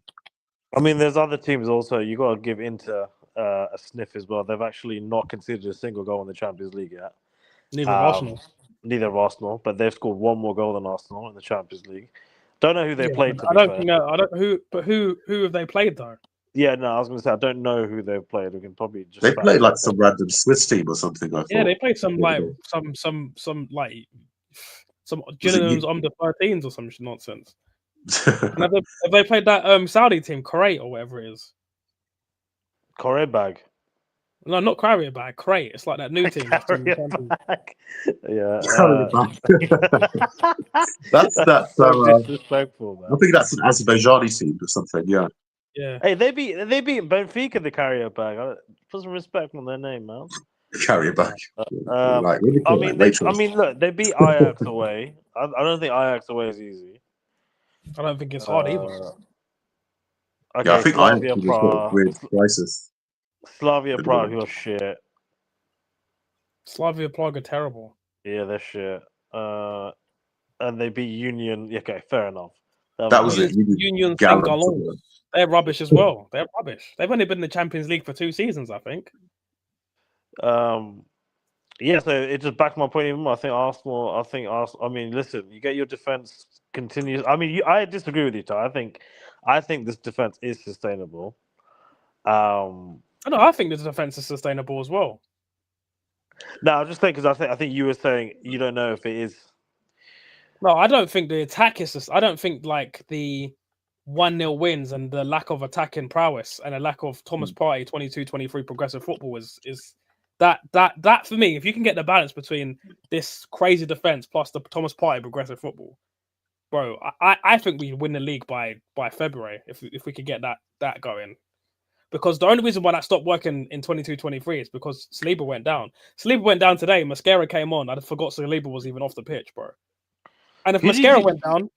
there's other teams also. You got to give Inter a sniff as well. They've actually not conceded a single goal in the Champions League yet. Neither of Arsenal. Neither of Arsenal, but they've scored one more goal than Arsenal in the Champions League. Don't know who they Yeah, played. To I be don't fair, think that. I don't who, but who have they played though? yeah, no, I was going to say I don't know who they've played. We can probably just They fact played like check some that. random Swiss team or something. I Yeah, thought. they played some like Was some like some it Gillinghams you? under 13s or some nonsense. And have they played that Saudi team, Kuwait or whatever it is? Korebag. No, not Carrier Bag, Crate. It's like that new team that's doing the champions. Yeah. Carry it back. That's so disrespectful, I man. think that's an Azerbaijani team or something. Yeah. Yeah. Hey, they beat Benfica the carrier bag. Put some respect on their name, man. Carry it back. Like, look, they beat Ajax away. I don't think Ajax away is easy. I don't think it's hard either. Okay, Yeah, I think Slavia Ajax has got a Prague. weird crisis. Slavia Prague, who are shit. Slavia Prague are terrible. Yeah, they're shit. And they beat Union. Okay, fair enough. That was it. Union Gallant. Saint-Gallen. They're rubbish as well. They're rubbish. They've only been in the Champions League for 2 seasons, I think. Yeah, so it just backed my point even more. I think Arsenal. I mean, listen, you get your defense continues. I mean, I disagree with you, Ty. I think this defense is sustainable. I think the defense is sustainable as well. No, I was just thinking because I think you were saying you don't know if it is. No, I don't think the attack is just. I don't think like the 1-0 wins and the lack of attacking prowess and a lack of Thomas Partey 22-23 progressive football is that for me. If you can get the balance between this crazy defense plus the Thomas Partey progressive football, bro, I think we win the league by February if we could get that going. Because the only reason why that stopped working in 22-23 is because Saliba went down. Saliba went down today. Mascara came on. I forgot Saliba was even off the pitch, bro. And if Mascara went down,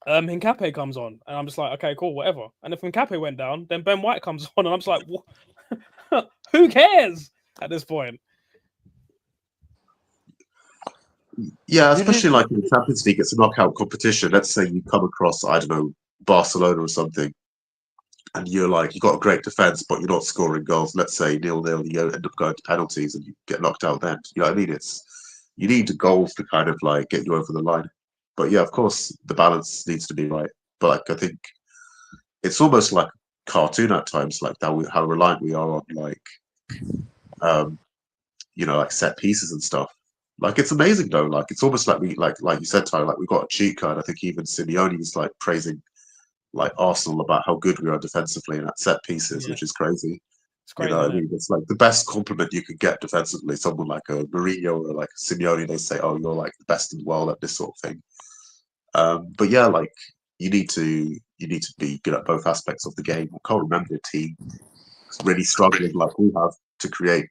Hincapié comes on, and I'm just like, okay, cool, whatever. And if Hincapié went down, then Ben White comes on, and I'm just like, who cares at this point? Yeah, especially like in the Champions League, it's a knockout competition. Let's say you come across, I don't know, Barcelona or something, and you're like, you got a great defense, but you're not scoring goals. Let's say 0-0, you end up going to penalties and you get knocked out then. You know what I mean? You need goals to kind of like get you over the line. But yeah, of course, the balance needs to be right. But like, I think it's almost like a cartoon at times, like how reliant we are on like, like set pieces and stuff. Like it's amazing though. Like it's almost like like you said, Tyler, like we got a cheat code. I think even Simeone was like praising like Arsenal about how good we are defensively and at set pieces, which is crazy. It's crazy. You know what I mean? It's like the best compliment you could get defensively. Someone like a Mourinho or like a Simeone, they say, "Oh, you're like the best in the world at this sort of thing." But yeah, like you need to be good at both aspects of the game. I can't remember a team really struggling like we have to create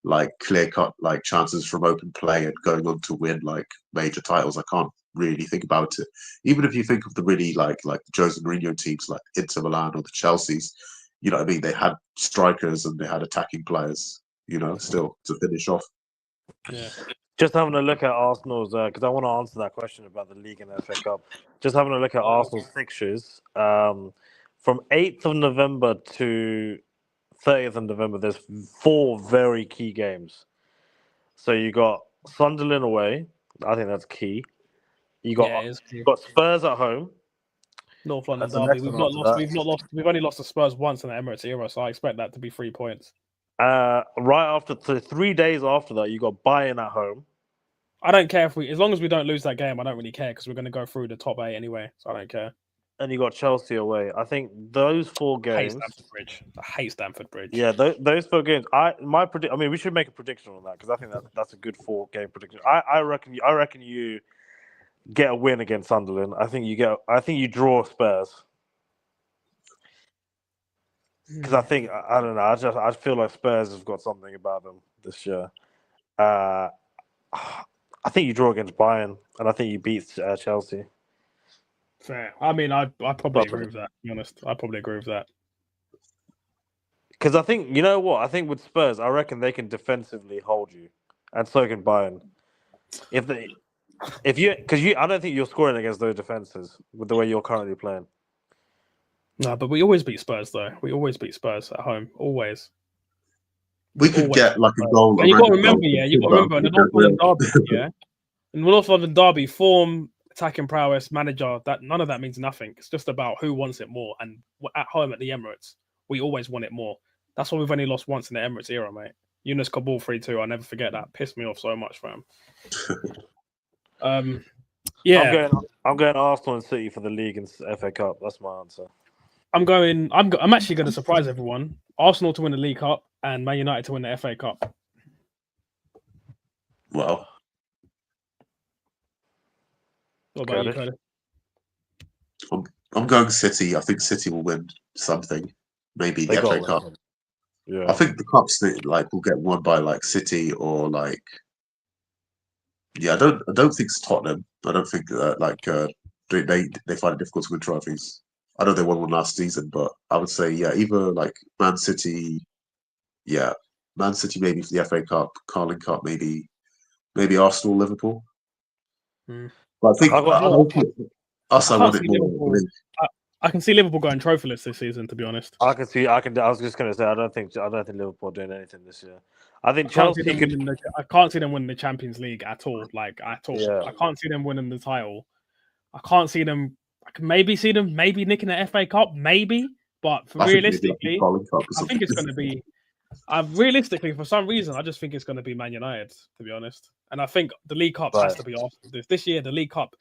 like clear cut like chances from open play and going on to win like major titles. I can't really think about it. Even if you think of the really like the Jose Mourinho teams like Inter Milan or the Chelseas, you know what I mean? They had strikers and they had attacking players, still to finish off. Yeah. Just having a look at Arsenal's, because I want to answer that question about the league and the FA Cup. Just having a look at Arsenal's fixtures. From 8th of November to 30th of November, there's 4 very key games. So you got Sunderland away. I think that's key. You got Spurs at home. North London derby. We've only lost to Spurs once in the Emirates era, so I expect that to be 3 points. Right after 3 days after that, you got Bayern at home. I don't care as long as we don't lose that game. I don't really care because we're going to go through the top 8 anyway, so I don't care. And you got Chelsea away. I think those 4 games. I hate Stamford Bridge. Yeah, those 4 games. We should make a prediction on that because I think that's a good 4-game prediction. I reckon you get a win against Sunderland. I think you draw Spurs. because I think I don't know. I feel like Spurs have got something about them this year. I think you draw against Bayern, and I think you beat Chelsea. Fair. I mean, I probably agree with that. To be honest, I probably agree with that. Because I think you know what I think with Spurs, I reckon they can defensively hold you, and so can Bayern. If you I don't think you're scoring against those defenses with the way you're currently playing. No, but we always beat Spurs though. We always beat Spurs at home. Always. We could Always. get like a goal. And you got to random remember, goal you got to remember in the North London derby, in the North London derby, form, attacking prowess, manager, that none of that means nothing. It's just about who wants it more. And at home at the Emirates, we always want it more. That's why we've only lost once in the Emirates era, mate. Yunus Kabul 3-2. I'll never forget that. Pissed me off so much, fam. Yeah. I'm going Arsenal and City for the league and FA Cup. That's my answer. I'm actually going to surprise everyone. Arsenal to win the League Cup and Man United to win the FA Cup. Well, What about you, Curtis? I'm going City. I think City will win something. Maybe the FA Cup. Yeah. I think the cups will get won by like City or like. Yeah, I don't think it's Tottenham. I don't think they find it difficult to win trophies. I know they won one last season, but I would say either like Man City, Man City maybe for the FA Cup, Carling Cup maybe Arsenal, Liverpool. But I think I can see Liverpool going trophyless this season. To be honest, I was just going to say I don't think Liverpool are doing anything this year. I think I can't see them winning the Champions League at all. Like at all. Yeah. I can't see them winning the title. I can't see them. I can maybe see them nicking the FA Cup, maybe. But realistically, I think it's going to be. Realistically, for some reason, I just think it's going to be Man United. To be honest, and I think the League Cup has to be Arsenal. This year, the League Cup.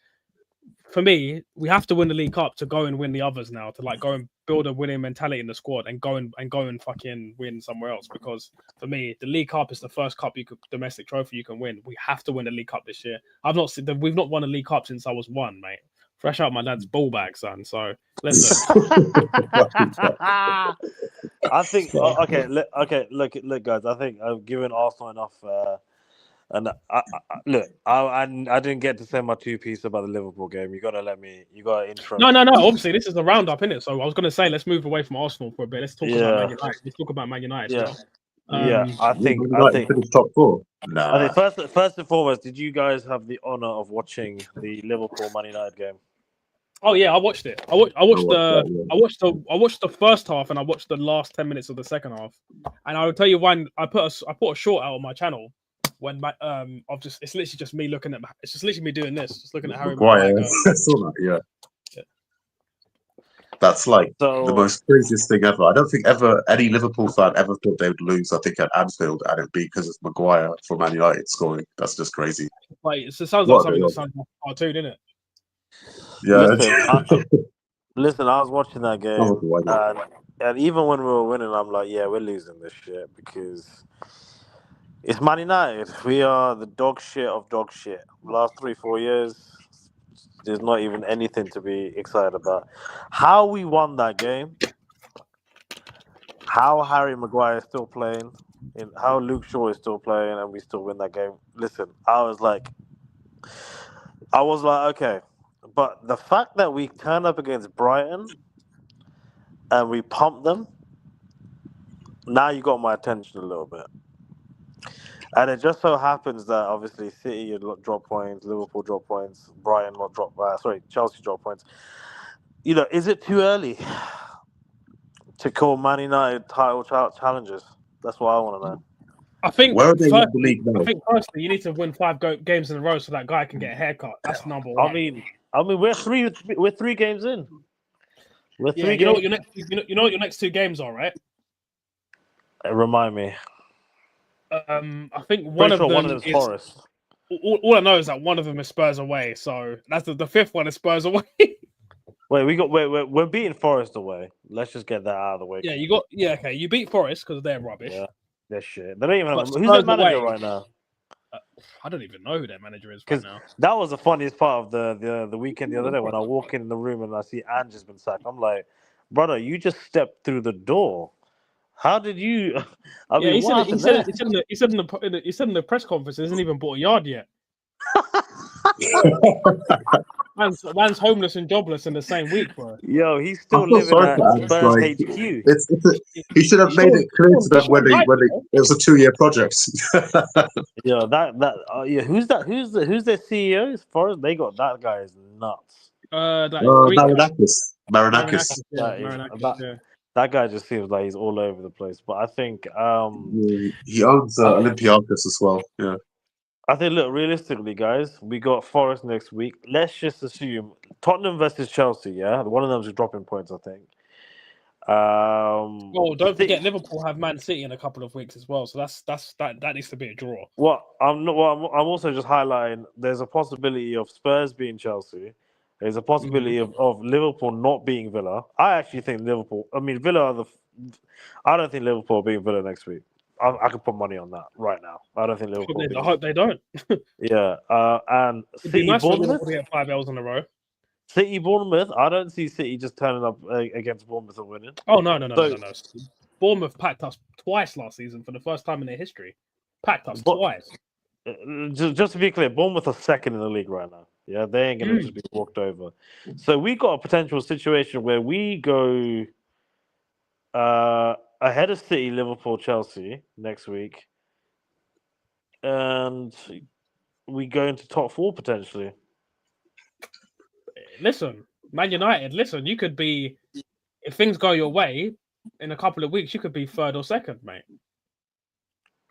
For me, we have to win the League Cup to go and win the others now. To like go and build a winning mentality in the squad and go and fucking win somewhere else. Because for me, the League Cup is the first cup domestic trophy you can win. We have to win the League Cup this year. We've not won a League Cup since I was 1, mate. Fresh out my dad's ball bag, son. So listen. I think okay. Look, guys. I think I've given Arsenal enough. And I didn't get to say my two piece about the Liverpool game. You got to intro. No. Obviously, this is a roundup, innit? So I was going to say, let's move away from Arsenal for a bit. Let's talk about Man United. Let's talk about Man United. I think finished top 4. Nah. I think first and foremost, did you guys have the honor of watching the Liverpool Man United game? Oh yeah, I watched it. I watched the first half and I watched the last 10 minutes of the second half. And I will tell you when I put a short out on my channel. When it's literally just me looking at. It's just literally me doing this, just looking at Harry Maguire. I saw that. Yeah. That's like the most craziest thing ever. I don't think ever any Liverpool fan ever thought they would lose. I think at Anfield, and it'd be because of Maguire for Man United scoring. That's just crazy. Like it sounds like something that sounds like a cartoon, innit? Yeah. Listen, I was watching that game, and even when we were winning, I'm like, we're losing this shit because. It's Man United. We are the dog shit of dog shit. Last 3-4 years, there's not even anything to be excited about. How we won that game, how Harry Maguire is still playing, and how Luke Shaw is still playing, and we still win that game. Listen, I was like, okay. But the fact that we turned up against Brighton and we pumped them, now you got my attention a little bit. And it just so happens that obviously City drop points, Liverpool drop points, Chelsea drop points. Is it too early to call Man United title challengers? That's what I want to know. I think firstly, you need to win 5 games in a row so that guy can get a haircut. That's number one. I mean, we're 3 games in. You know what your next 2 games are, right? Remind me. I think one of them is Forest. All I know is that one of them is Spurs away, so that's the 5th one is Spurs away. We're beating Forest away. Let's just get that out of the way. Okay. You beat Forest because they're rubbish. Yeah, they're shit. They don't even have. Who's their manager right now? I don't even know who their manager is right now. That was the funniest part of the weekend the other day when I walk in the room and I see Ange has been sacked. I'm like, brother, you just stepped through the door. How did you? I Yeah, mean, he what said, happened he said, there? he said in the press conference, he hasn't even bought a yard yet. Man's homeless and jobless in the same week, bro. Yo, he's I still feel living sorry at for Ants. Spurs Like, HQ. he should have made it clear to them when Sean, it was a 2-year project. Yeah, yeah. Who's that? Who's their CEO? As far as they got, that guy is nuts. that Greek guy. Marinakis. Marinakis, yeah, yeah. That guy just seems like he's all over the place. But I think He owns Olympiacos as well. Yeah. I think, look, realistically, guys, we got Forest next week. Let's just assume Tottenham versus Chelsea. Yeah, one of them's dropping points, I think. Oh, don't forget Liverpool have Man City in a couple of weeks as well. So that needs to be a draw. I'm also just highlighting. There's a possibility of Spurs being Chelsea. There's a possibility of Liverpool not being Villa. I actually think Liverpool. I mean, Villa are I don't think Liverpool are being Villa next week. I could put money on that right now. I don't think Liverpool. I hope they don't. Yeah, and It'd City be nice for Bournemouth. Liverpool to get 5 L's in a row. City Bournemouth. I don't see City just turning up against Bournemouth and winning. Oh no. Bournemouth packed us twice last season for the first time in their history. Packed us twice. Just to be clear, Bournemouth are second in the league right now. Yeah, they ain't gonna just be walked over. So we got a potential situation where we go ahead of City, Liverpool, Chelsea next week, and we go into top 4 potentially. Listen, Man United. Listen, you could be, if things go your way, in a couple of weeks, you could be 3rd or 2nd, mate.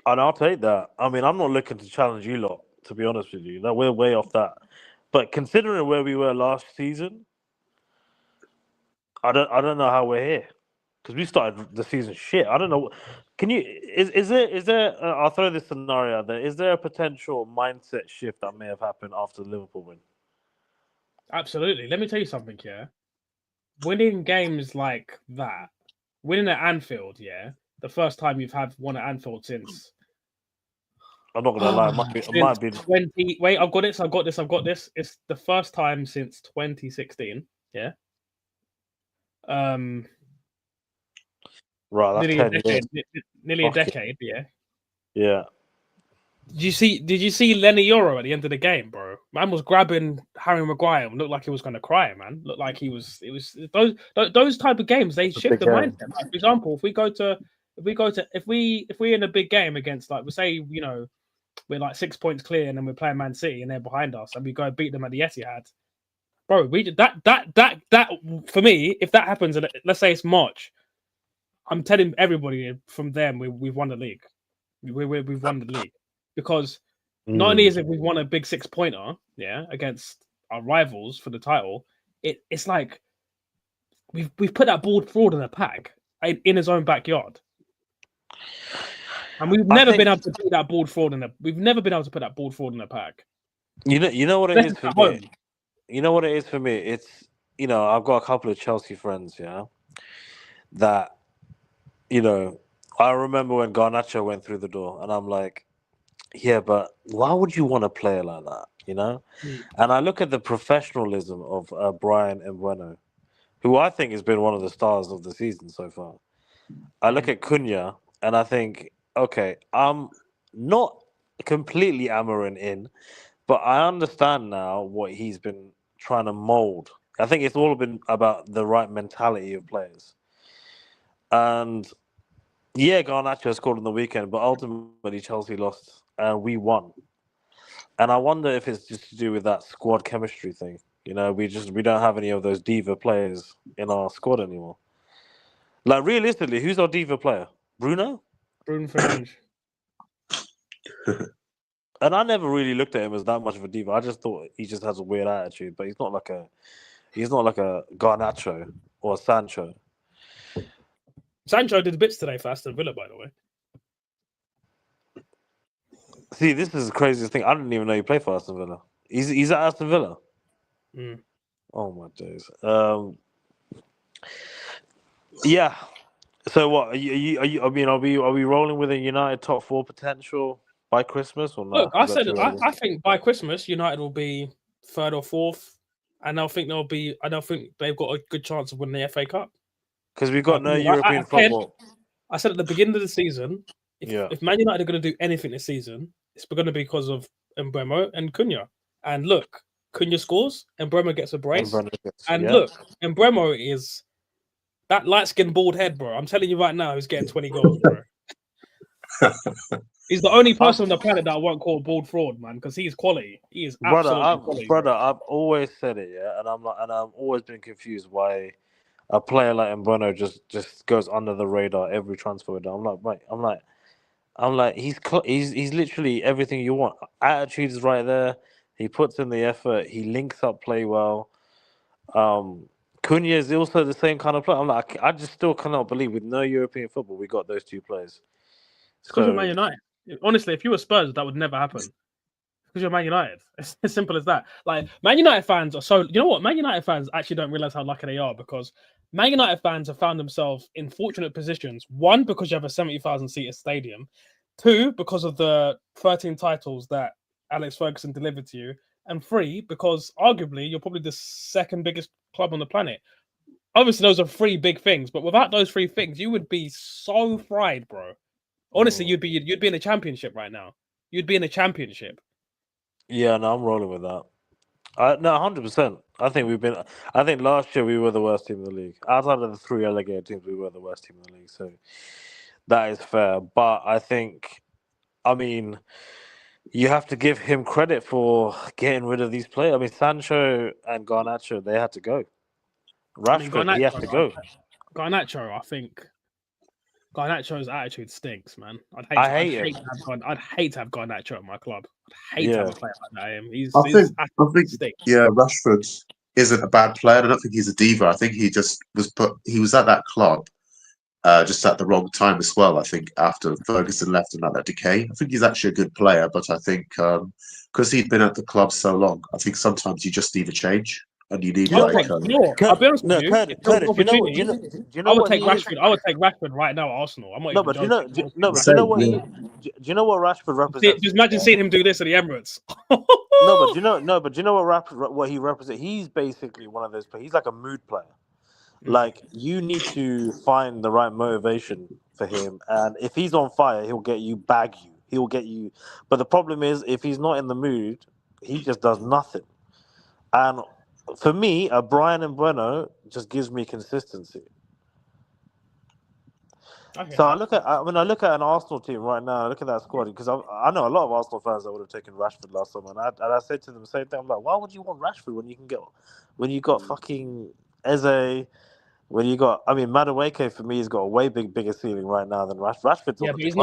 And I'll take that. I mean, I'm not looking to challenge you lot, to be honest with you. No, we're way off that. But considering where we were last season, I don't know how we're here, because we started the season shit. I don't know. Can you? Is there? I'll throw this scenario out there. Is there a potential mindset shift that may have happened after the Liverpool win? Absolutely. Let me tell you something. Yeah, winning games like that, winning at Anfield. Yeah, the first time you've had one at Anfield since. I'm not gonna lie. It might be 20. Wait, I've got this. It's the first time since 2016. Yeah. Right, that's nearly a decade. Yeah. Yeah. Did you see Lenny Yoro at the end of the game, bro? Man was grabbing Harry Maguire and looked like he was going to cry, man. Looked like he was. It was those type of games. They shift the mindset. Like, for example, if we're in a big game against, like, we say, we're like 6 points clear and then we're playing Man City and they're behind us and we go beat them at the Etihad, bro. That for me, if that happens, and let's say it's March, I'm telling everybody from them we've won the league. We've won the league. Because not only is it we've won a big 6-pointer, yeah, against our rivals for the title, it's like we've put that ball forward in the pack in his own backyard, and we've never been able to put that ball forward We've never been able to put that ball forward in the pack. You know what it is for me. You know what it is for me. It's I've got a couple of Chelsea friends, yeah, that I remember when Garnacho went through the door, and I'm like, yeah, but why would you want to play like that, And I look at the professionalism of Brian Mbeumo, who I think has been one of the stars of the season so far. I look at Cunha, and I think, okay, I'm not completely Amarin in, but I understand now what he's been trying to mold. I think it's all been about the right mentality of players. And yeah, Garnacho scored on the weekend, but ultimately Chelsea lost and we won. And I wonder if it's just to do with that squad chemistry thing. We don't have any of those diva players in our squad anymore. Like, realistically, who's our diva player? Bruno Fernandes. And I never really looked at him as that much of a diva. I just thought he just has a weird attitude, but he's not like a Garnacho or a Sancho. Sancho did bits today for Aston Villa, by the way. See, this is the craziest thing. I didn't even know he played for Aston Villa. He's at Aston Villa. Oh my days. Yeah. So what? Are we rolling with a United top 4 potential by Christmas or not? Look, I think by Christmas United will be 3rd or 4th, and I think they've got a good chance of winning the FA Cup. Because we've got no I European said- football. I said at the beginning of the season, if Man United are going to do anything this season, it's going to be because of Mbeumo and Cunha. And look, Cunha scores, and Mbeumo gets a brace. And look, Mbeumo is that light-skinned bald head, bro. I'm telling you right now, he's getting 20 goals, bro. He's the only person on the planet that I won't call bald fraud, man, because he's quality. He is absolutely quality. Brother, I've always said it, yeah, and I've always been confused why a player like Mbeumo just goes under the radar every transfer window. I'm like, he's literally everything you want. Attitude is right there. He puts in the effort. He links up play well. Cunha is also the same kind of player. I'm like, I just still cannot believe with no European football we got those two players. It's because of Man United. Honestly, if you were Spurs, that would never happen. Because you're Man United. It's as simple as that. Like, Man United fans are so... You know what? Man United fans actually don't realise how lucky they are because Man United fans have found themselves in fortunate positions. One, because you have a 70,000-seater stadium. Two, because of the 13 titles that Alex Ferguson delivered to you. And three, because arguably you're probably the second biggest club on the planet. Obviously, those are three big things. But without those three things, you would be so fried, bro. Honestly, you'd be in a championship right now. You'd be in a championship. Yeah, no, I'm rolling with that. No, 100%. I think last year we were the worst team in the league. Outside of the 3 relegated teams, we were the worst team in the league. So that is fair. But I mean, you have to give him credit for getting rid of these players. I mean, Sancho and Garnacho, they had to go. Rashford, he has to go. Garnacho, I think. Garnacho's attitude stinks, man. I'd hate to have Garnacho at my club. I'd hate to have a player like that. I think Rashford isn't a bad player. I don't think he's a diva. I think he just he was at that club just at the wrong time as well. I think after Ferguson left and that decay. I think he's actually a good player, but I think because he'd been at the club so long, I think sometimes you just need a change. And you need I'll be honest with you. I would take Rashford. I would take Rashford right now at Arsenal. I'm not even joking. Do you know what Rashford represents? Just imagine seeing him do this at the Emirates. But do you know what he represents? He's basically one of those players. He's like a mood player. Like, you need to find the right motivation for him, and if he's on fire, he'll bag you. He'll get you. But the problem is, if he's not in the mood, he just does nothing. And for me, a Brian Mbeumo just gives me consistency. So I look at an Arsenal team right now. I look at that squad because I know a lot of Arsenal fans that would have taken Rashford last summer, and I said to them the same thing. I'm like, why would you want Rashford when you got fucking Eze? When you got, Madueke for me has got a way bigger ceiling right now than Rashford. Yeah, but he's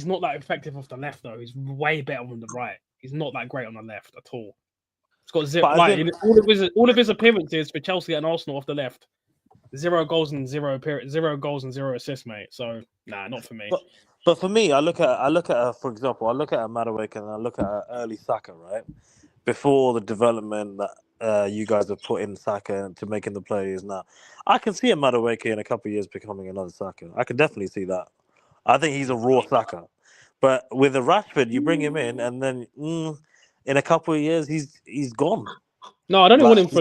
not that effective off the left though. He's way better on the right. He's not that great on the left at all. He's got zero. All of his appearances for Chelsea and Arsenal off the left. 0 goals and 0 assists, mate. So not for me. But for me, I look at for example, I look at a Madueke and I look at an early Saka, right? Before the development that you guys have put in Saka to making the plays now, I can see a Madueke in a couple of years becoming another Saka. I can definitely see that. I think he's a raw Saka. But with a Rashford, you bring him in, and then in a couple of years, he's gone. No, I don't want him for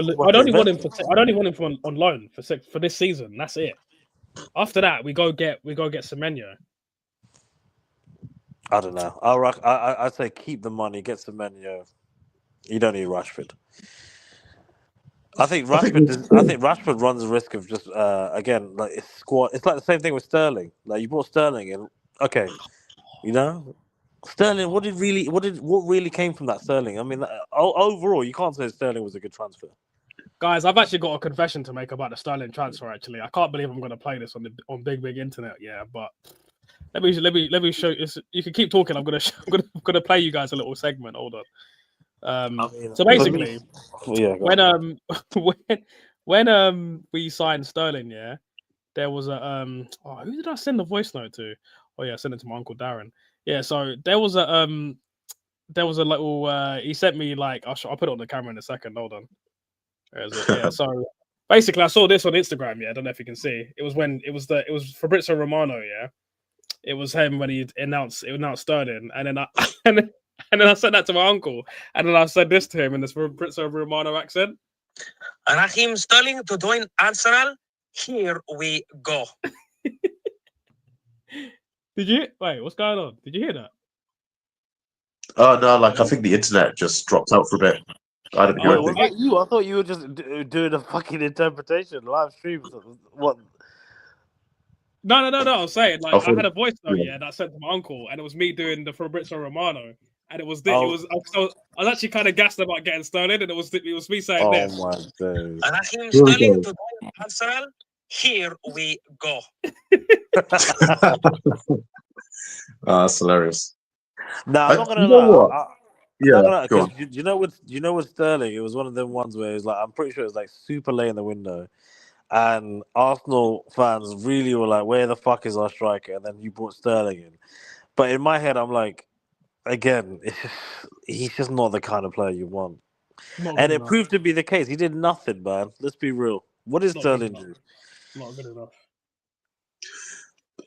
on loan for this season. That's it. After that, we go get Semenyo. I don't know. I'd say keep the money, get Semenyo. You don't need Rashford. I think Rashford runs the risk of just again like it's squad. It's like the same thing with Sterling. Like you brought Sterling in, okay, Sterling. What really came from that Sterling? I mean, overall, you can't say Sterling was a good transfer. Guys, I've actually got a confession to make about the Sterling transfer. Actually, I can't believe I'm going to play this on big internet. Yeah, but let me show you. You can keep talking. I'm gonna play you guys a little segment. Hold on. So basically, when we signed Sterling, yeah, there was a who did I send the voice note to? Oh yeah, I sent it to my uncle Darren. Yeah, so there was a little he sent me like I'll put it on the camera in a second. Hold on. Where is it? Yeah, so basically I saw this on Instagram. Yeah, I don't know if you can see. It was Fabrizio Romano. Yeah, it was him when he announced Sterling, and then I sent that to my uncle, and then I said this to him in this Fabrizio Romano accent. Raheem Sterling to join Arsenal. Here we go. Did you wait? What's going on? Did you hear that? Oh no, like I think the internet just dropped out for a bit. I didn't hear Wait, Oh, was anything. that you? I thought you were just doing a fucking interpretation live stream. What? No. I was saying, I like, I thought, had a voice note, yeah. that I sent to my uncle, and it was me doing the Fabrizio Romano, and it was I Oh. was actually kind of gassed about getting Sterling, and it was me saying Oh this. my days. Raheem Here we Sterling go. to Arsenal. Here we go. That's hilarious. Nah, I'm not gonna You know lie. what? I'm not Yeah, gonna go because on. you know with Sterling, it was one of them ones where it's like I'm pretty sure it was like super late in the window, and Arsenal fans really were like, "Where the fuck is our striker?" And then you brought Sterling in. But in my head, I'm like, again, he's just not the kind of player you want. Not And good it enough. proved to be the case. He did nothing, man. Let's be real. What did Not good Sterling enough. do? Not good enough.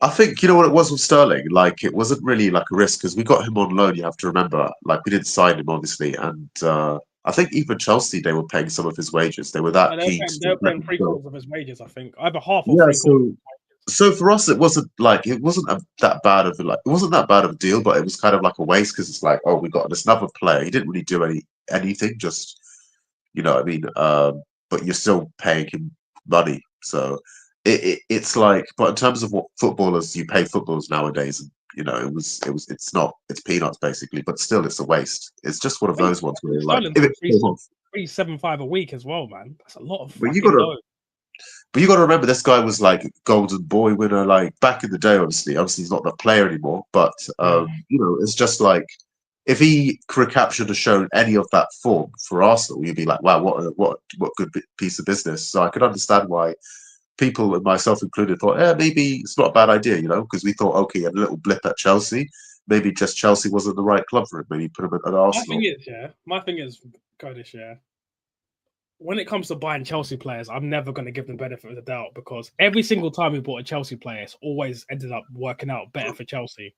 I think you know what it was with Sterling. Like it wasn't really like a risk because we got him on loan. You have to remember, like we didn't sign him obviously, and I think even Chelsea they were paying some of his wages. They were that And keen they were to let paying him go. 3/4 of his wages, I think, either half or Yeah, 3/4. so for us it wasn't like that bad of a it wasn't that bad of a deal, but it was kind of like a waste because it's like oh we got this another player. He didn't really do anything, just you know what I mean. But you're still paying him money, so it's like. But in terms of what footballers you pay footballers nowadays, you know, it's peanuts basically. But still, it's a waste. It's just one of those ones where you're like Sterling's if on it came off. 375 a week as well, man. That's a lot of But you fucking gotta dough. But you got to remember, this guy was like Golden Boy winner, like back in the day. Obviously, he's not that player anymore. But you know, it's just like if he recaptured or shown any of that form for Arsenal, you'd be like, wow, what good piece of business. So I could understand why people, and myself included, thought, maybe it's not a bad idea, you know, because we thought, okay, he had a little blip at Chelsea. Maybe just Chelsea wasn't the right club for him. Maybe put him at Arsenal. My thing is, Kurdish, when it comes to buying Chelsea players, I'm never going to give them benefit of the doubt because every single time we bought a Chelsea player, it's always ended up working out better for Chelsea.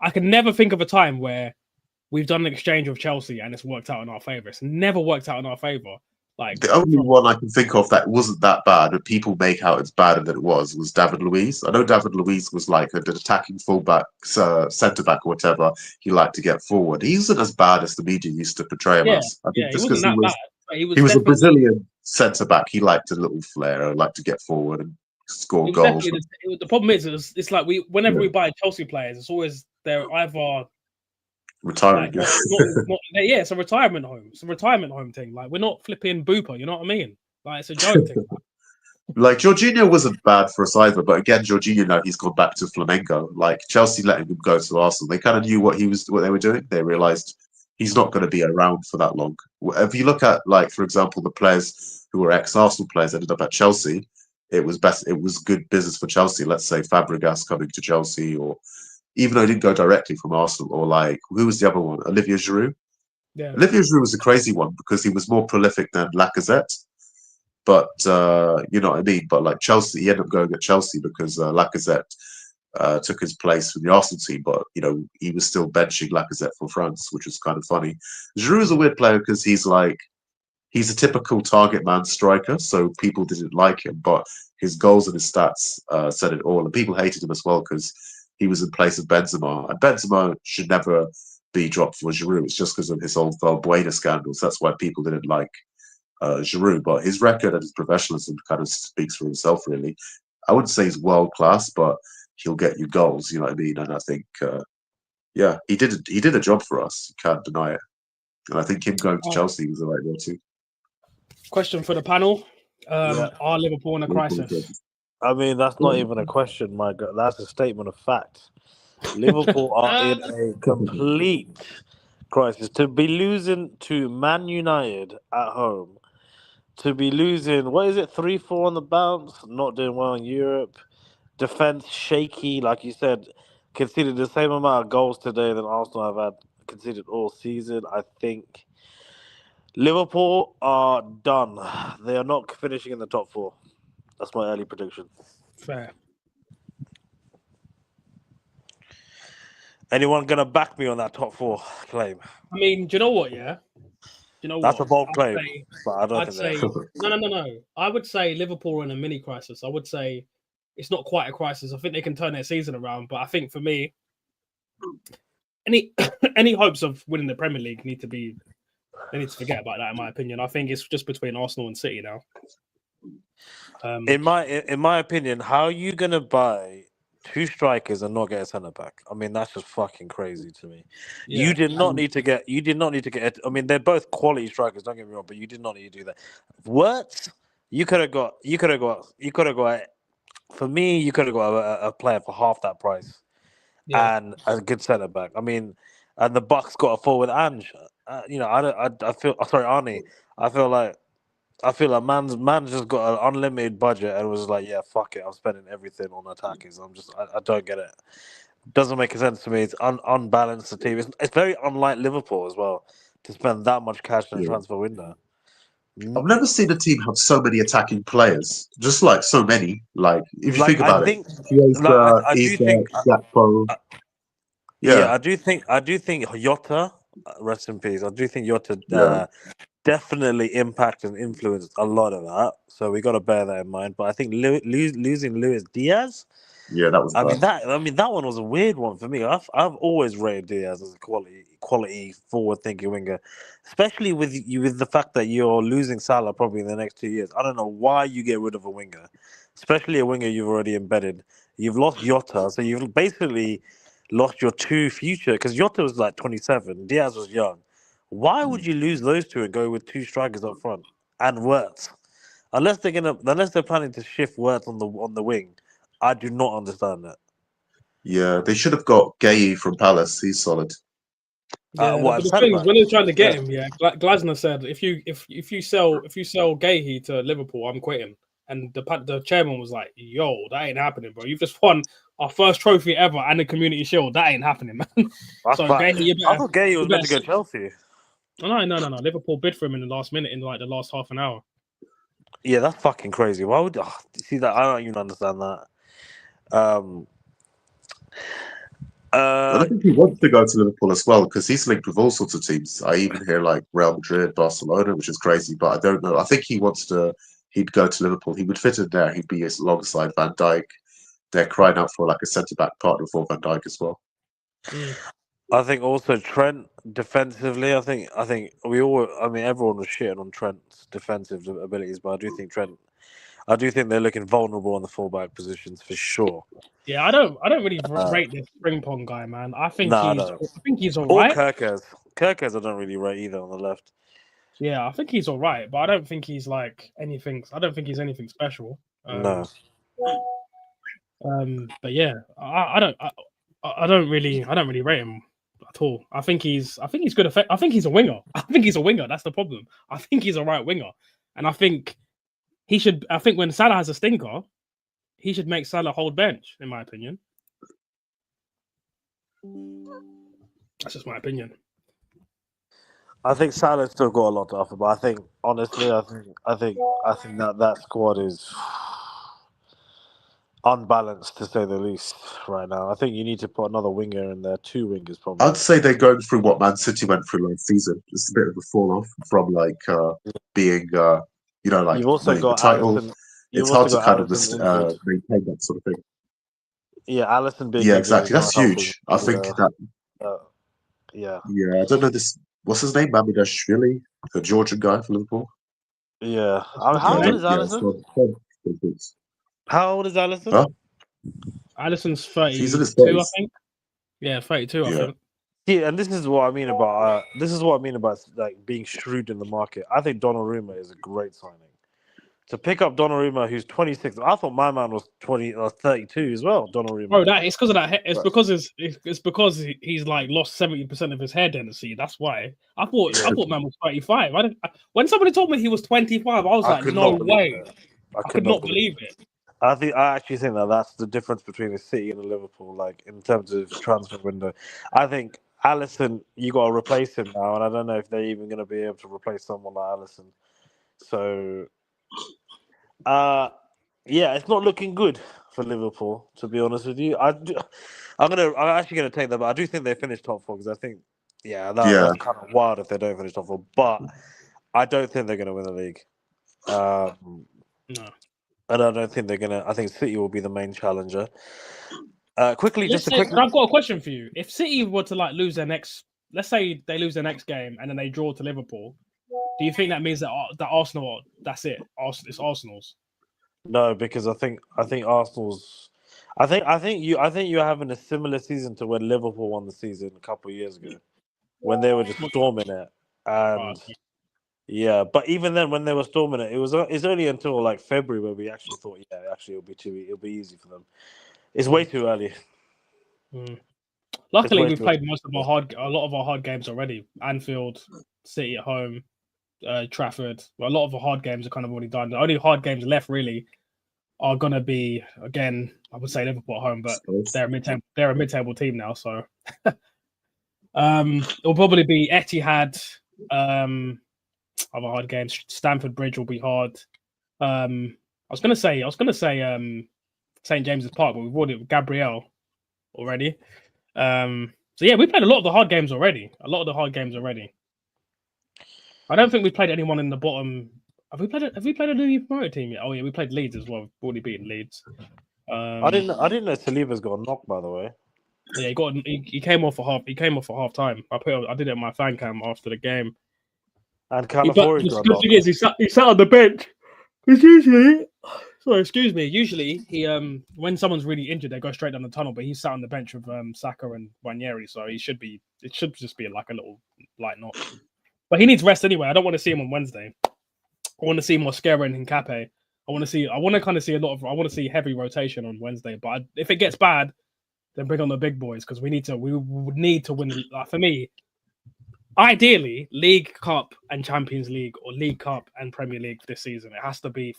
I can never think of a time where we've done an exchange with Chelsea and it's worked out in our favour. It's never worked out in our favour. Like The only one I can think of that wasn't that bad, but people make out it's badder than it was David Luiz. I know David Luiz was like an attacking fullback, centre back, or whatever. He liked to get forward. He wasn't as bad as the media used to portray him as. I think he just wasn't because that bad. But he was a Brazilian centre back. He liked a little flair, liked to get forward and score goals. The problem is, it's like whenever we buy Chelsea players, it's always they're either retiring. Like, it's a retirement home. It's a retirement home thing. Like we're not flipping Booper. You know what I mean? Like it's a joke thing. Like Jorginho wasn't bad for us either, but again, Jorginho now he's gone back to Flamengo. Like Chelsea letting him go to Arsenal, they kind of knew what they were doing. They realised he's not going to be around for that long. If you look at, like, for example, the players who were ex-Arsenal players ended up at Chelsea, it was best. It was good business for Chelsea. Let's say Fabregas coming to Chelsea, or even though he didn't go directly from Arsenal, or like who was the other one? Olivier Giroud. Yeah. Olivier Giroud was a crazy one because he was more prolific than Lacazette. But you know what I mean. But like Chelsea, he ended up going at Chelsea because Lacazette took his place from the Arsenal team. But you know he was still benching Lacazette for France, which was kind of funny. Giroud is a weird player because he's a typical target man striker, so people didn't like him. But his goals and his stats said it all, and people hated him as well because he was in place of Benzema, and Benzema should never be dropped for Giroud. It's just because of his whole Valbuena scandals. That's why people didn't like Giroud, but his record and his professionalism kind of speaks for himself, really. I wouldn't say he's world class, but he'll get you goals, you know what I mean? And I think, he did a job for us. You can't deny it. And I think him going to Chelsea was the right way too. Question for the panel. Are Liverpool in a crisis? I mean, that's not even a question, my God. That's a statement of fact. Liverpool are in a complete crisis. To be losing to Man United at home, to be losing, 3-4 on the bounce, not doing well in Europe, defense shaky, like you said, conceded the same amount of goals today than Arsenal have had conceded all season. I think Liverpool are done. They are not finishing in the top 4. That's my early prediction. Fair. Anyone gonna back me on that top 4 claim? I mean, do you know what? Yeah. you know That's what? a bold I'd claim, say, but I don't I'd think say they're. no. I would say Liverpool are in a mini crisis. I would say it's not quite a crisis. I think they can turn their season around, but I think for me, any any hopes of winning the Premier League need to be. They need to forget about that, in my opinion. I think it's just between Arsenal and City now. In my opinion, how are you gonna buy two strikers and not get a centre back? I mean, that's just fucking crazy to me. Yeah, You did not need to get. You did not need to get. I mean, they're both quality strikers. Don't get me wrong, but you did not need to do that. Wirtz, you could have got. You could have got. You could have got. For me, you could have got a player for half that price yeah, and a good centre back. I mean, and the Bucks got a forward Ange. You know, I don't. I feel. Sorry, Arnie. I feel like. Man's just got an unlimited budget and was like, yeah, fuck it, I'm spending everything on attackers. I don't get it. Doesn't make sense to me. It's unbalanced the team. It's very unlike Liverpool as well to spend that much cash in a Yeah. transfer window. I've never seen a team have so many attacking players. Just like so many. Like if you Like think about I think, it, Chiesa, I do think, Isak, Gakpo. yeah, Yeah, I do think Jota, rest in peace. I do think Jota yeah, definitely impacted and influenced a lot of that. So we got to bear that in mind. But I think losing Luis Diaz. yeah. That was bad. I mean that one was a weird one for me. I've always rated Diaz as a quality forward thinking winger, especially with the fact that you're losing Salah probably in the next 2 years. I don't know why you get rid of a winger, especially a winger you've already embedded. You've lost Jota, so you've basically lost your two future because Jota was like 27, Diaz was young. Why would you lose those two and go with two strikers up front and Wirtz? Unless they're planning to shift Wirtz on the wing. I do not understand that. Yeah, they should have got Gay from Palace. He's solid. yeah. What But at the centre thing is, back? when they're trying to get Yeah, him, Glasner said if you sell Gahey to Liverpool, I'm quitting. And the chairman was like, "Yo, that ain't happening, bro. You've just won our first trophy ever and the Community Shield. That ain't happening, man." That's So fact. Gahey, I thought Gay you was meant better. to go to Chelsea. No. Liverpool bid for him in the last minute, in like the last half an hour. Yeah, that's fucking crazy. Why would see that? I don't even understand that. Um, and I think he wants to go to Liverpool as well because he's linked with all sorts of teams. I even hear like Real Madrid, Barcelona, which is crazy, but I don't know. I think he wants to. He'd go to Liverpool. He would fit in there. He'd be alongside Van Dijk. They're crying out for like a centre back partner for Van Dijk as well. I think also Trent defensively. I think we all. I mean, everyone was shitting on Trent's defensive abilities, but I do think Trent. I do think they're looking vulnerable on the fullback positions for sure. Yeah, I don't really rate this Frimpong guy, man. I think I don't. he's all Or right. Kirkers. Kirkers I don't really rate either on the left. Yeah, I think he's all right, but I don't think he's like anything. I don't think he's anything special. No. But yeah, I don't really rate him at all. I think he's good. I think he's a winger. I think he's a winger. That's the problem. I think he's a right winger, and I think he should. I think when Salah has a stinker, he should make Salah hold bench. In my opinion, that's just my opinion. I think Salah's still got a lot to offer, but I think honestly, I think that squad is unbalanced to say the least right now. I think you need to put another winger in there, two wingers probably. I'd say they're going through what Man City went through last season. Just a bit of a fall off from like being, like You've also winning the got title. Alisson. It's You've hard also to got kind of Alisson injured. maintain that sort of thing. Yeah, Alisson being Yeah, injured exactly. is That's not helping. huge. I think that. Yeah. Yeah, I don't know this. What's his name? Mamardashvili, the Georgian guy for Liverpool. Yeah. How old is Alisson? How old is Alisson? Huh? Alisson's He's in his 32, I 30s. think. Yeah, 32, I Yeah. think. Yeah, and this is what I mean about like being shrewd in the market. I think Donnarumma is a great signing. To pick up Donnarumma, who's 26. I thought my man was 20 or 32 as well. Donnarumma. Bro, it's because of that. It's Right. because he's like lost 70% of his hair density. That's why. I thought man was 35. When somebody told me he was 25, I was like, could no not believe way. it. I could not believe it. I actually think that's the difference between the City and the Liverpool, like in terms of transfer window. I think Alisson, you got to replace him now, and I don't know if they're even going to be able to replace someone like Alisson. So, yeah, it's not looking good for Liverpool, to be honest with you. I'm actually gonna take that, but I do think they finish top four because I think, that's kind of wild if they don't finish top four. But I don't think they're going to win the league. No. And I don't think they're going to. I think City will be the main challenger. Quickly, Let's just a say, quick. I've got a question for you. If City were to like lose their next, let's say they lose their next game and then they draw to Liverpool, do you think that means that Arsenal? That's it. It's Arsenal's. No, because I think Arsenal's. I think you're having a similar season to when Liverpool won the season a couple of years ago, when they were just storming it. And yeah, but even then, when they were storming it, it's only until like February where we actually thought, yeah, actually it'll be easy for them. It's way too early. Luckily, we've played a lot of our hard games already. Anfield, City at home, Trafford. Well, a lot of our hard games are kind of already done. The only hard games left really are gonna be, again, I would say Liverpool at home, but they're a mid-table team now, so it'll probably be Etihad. Other hard games. Stamford Bridge will be hard. I was gonna say St James's Park, but we've already Gabriel already. So yeah, we played a lot of the hard games already. I don't think we played anyone in the bottom. Have we played a newly promoted team yet? Oh yeah, we played Leeds as well. We've already beaten Leeds. I didn't know Saliba's got a knock, by the way. Yeah, he came off for half. He came off for half time. I did it in my fan cam after the game. And Calafiori's got a knock. The thing is, he sat on the bench. Usually he when someone's really injured, they go straight down the tunnel. But he sat on the bench with Saka and Ranieri, so it should just be like a little light knock. But he needs rest anyway. I don't want to see him on Wednesday. I want to see Mosquera and Hincapié. I want to see heavy rotation on Wednesday. But if it gets bad, then bring on the big boys because we would need to win. For me, ideally, League Cup and Champions League or League Cup and Premier League this season. It has to be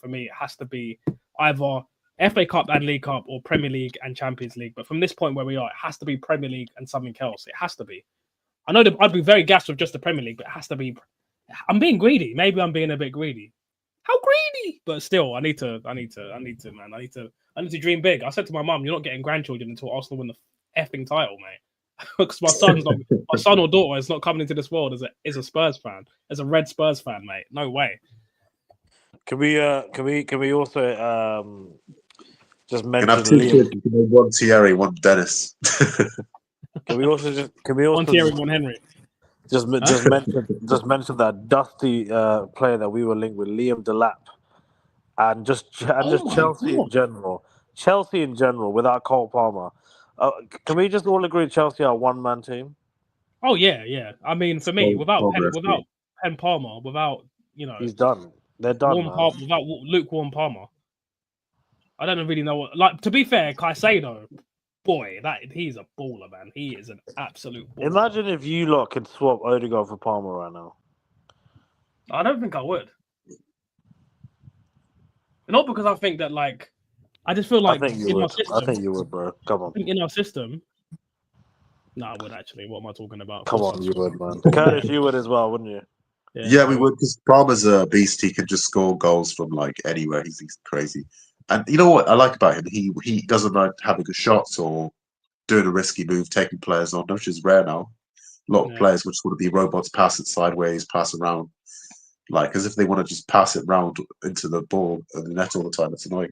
either FA Cup and League Cup or Premier League and Champions League. But from this point where we are, it has to be Premier League and something else. It has to be. I know that I'd be very gassed with just the Premier League, but it has to be. I'm being greedy. Maybe I'm being a bit greedy. How greedy? But still, I need to, man. I need to dream big. I said to my mum, "You're not getting grandchildren until Arsenal win the effing title, mate." Because my son or daughter is not coming into this world as a Spurs fan, as a red Spurs fan, mate. No way. Can we also just mention have two kids, you can name one Thierry, one Dennis. Can we also one Thierry, one Henry? Just mention that dusty player that we were linked with, Liam Delap, and just Chelsea in general. Chelsea in general without Cole Palmer. Can we just all agree Chelsea are a one-man team? Oh yeah. I mean, for me, without Pen Palmer, without he's done. They're done. Without lukewarm Palmer, I don't really know what. Like, to be fair, Caicedo, boy, he's a baller, man. He is an absolute baller. Imagine if you lot could swap Odegaard for Palmer right now. I don't think I would. Not because I think that, like, I just feel like I think you would, bro. Come on. In our system. No, I would actually. What am I talking about? Come on, you would, man. Curtis, you would as well, wouldn't you? Yeah, we would, because Palmer's a beast. He can just score goals from like anywhere. He's crazy. And you know what I like about him? He doesn't mind having a shot or doing a risky move, taking players on, which is rare now. A lot of players would sort of be robots, pass it sideways, pass around, like as if they want to just pass it round into the ball and the net all the time. It's annoying.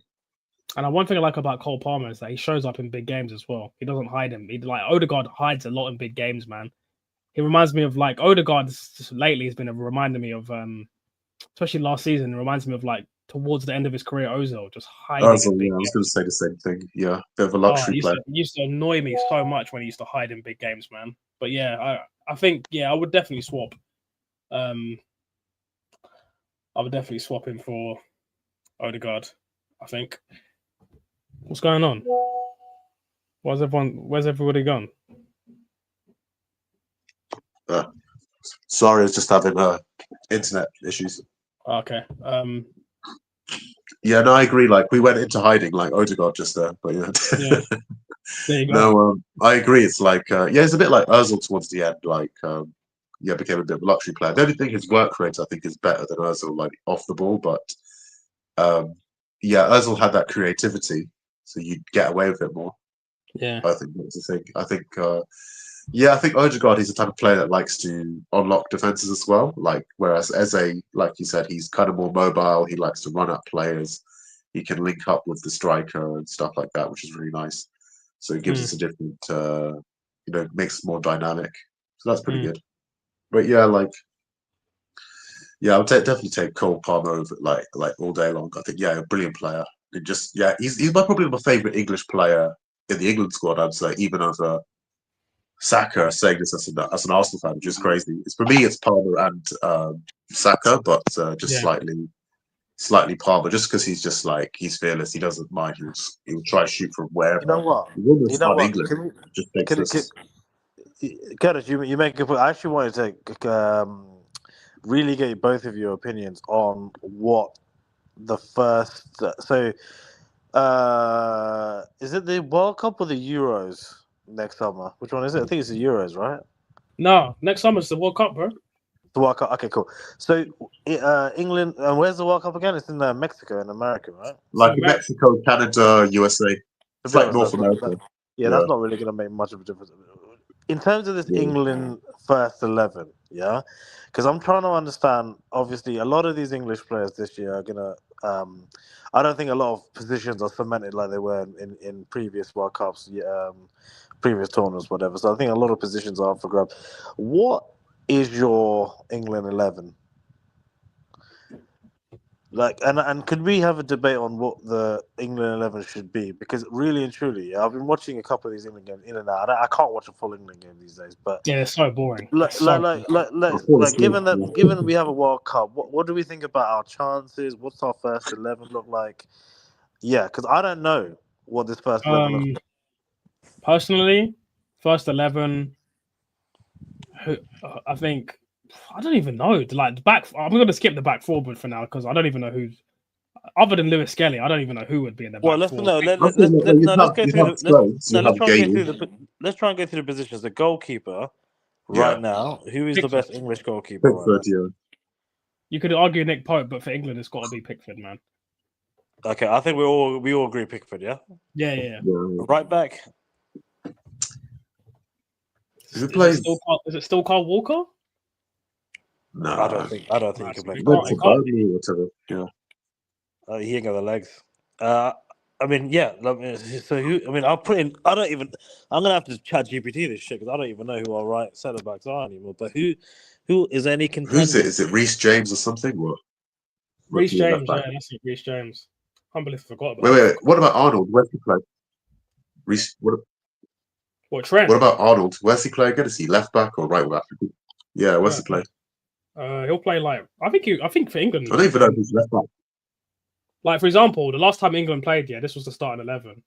And one thing I like about Cole Palmer is that he shows up in big games as well. He doesn't hide him. Odegaard hides a lot in big games, man. He reminds me of like Odegaard lately has been reminding me of, especially last season. It reminds me of like towards the end of his career, Ozil just hiding. I was going to say the same thing. Yeah, bit of a luxury player. It used to annoy me so much when he used to hide in big games, man. But yeah, I think I would definitely swap. I would definitely swap him for Odegaard. I think. What's going on? Where's everybody gone? Sorry, I was just having internet issues. Okay. Yeah, no, I agree. Like we went into hiding, like Odegaard just there, but yeah. There you go. No, I agree. It's like it's a bit like Ozil towards the end. Like became a bit of a luxury player. The only thing his work rate I think is better than Ozil, like off the ball. But Ozil had that creativity, so you'd get away with it more. Yeah, I think that's the thing. I think Yeah, I think Odegaard, he's the type of player that likes to unlock defenses as well. Like, whereas Eze, like you said, he's kind of more mobile. He likes to run at players. He can link up with the striker and stuff like that, which is really nice. So it gives us a different, makes it more dynamic. So that's pretty good. But yeah, I would definitely take Cole Palmer over like all day long. I think a brilliant player. He's probably my favorite English player in the England squad. I'd say even over Saka. Saying this as an Arsenal fan, which is crazy. For me, it's Palmer and Saka, but just slightly Palmer, just because he's just he's fearless. He doesn't mind. He'll try to shoot from wherever. You know what? He's almost You know what? England. Can we, Just makes this. Curtis, you make a good point. I actually wanted to really get both of your opinions on what the first. Is it the World Cup or the Euros next summer? Which one is it? I think it's the Euros, right? No, next summer's the World Cup, bro. The World Cup. Okay, cool. So England, and where's the World Cup again? It's in Mexico and America, right? Like Mexico, Canada, USA. It's like North America. That's not really going to make much of a difference. In terms of this England first 11, because I'm trying to understand, obviously, a lot of these English players this year are going to, I don't think a lot of positions are cemented like they were in previous World Cups, previous tournaments, whatever. So I think a lot of positions are up for grabs. What is your England 11? And could we have a debate on what the England 11 should be? Because really and truly, I've been watching a couple of these England games in and out. I can't watch a full England game these days, but it's so boring. Given we have a World Cup, what do we think about our chances? What's our first 11 look like? Yeah, because I don't know what this first 11 looks like. Personally, first 11, I think. I don't even know. Like the back, I'm going to skip the back forward for now because I don't even know who's other than Lewis Skelly. I don't even know who would be in the back. Well, let's forward. try and go through the positions. The goalkeeper now. Who is the best English goalkeeper? Pickford, You could argue Nick Pope, but for England, it's got to be Pickford, man. Okay, I think we all agree Pickford. Yeah. Yeah. Right back. Who plays? Is it still Carl Walker? No, I don't think he can play. Whatever. Yeah. He ain't got the legs. So who? I mean, I'll put in. I don't even. I'm gonna have to chat GPT this shit because I don't even know who our right centre backs are anymore. But who is any contender? Who's it? Is it Reece James or something? What? Reece James. Yeah, that's it. Reece James. I can't believe I forgot about. Wait. What about Arnold? Where's he play? Reece. What Trent? What about Arnold? Where's he play again? Is he left back or right back? Yeah, where's he play? He'll play I think for England. I don't even know who's left back. Like for example, the last time England played, this was the starting 11.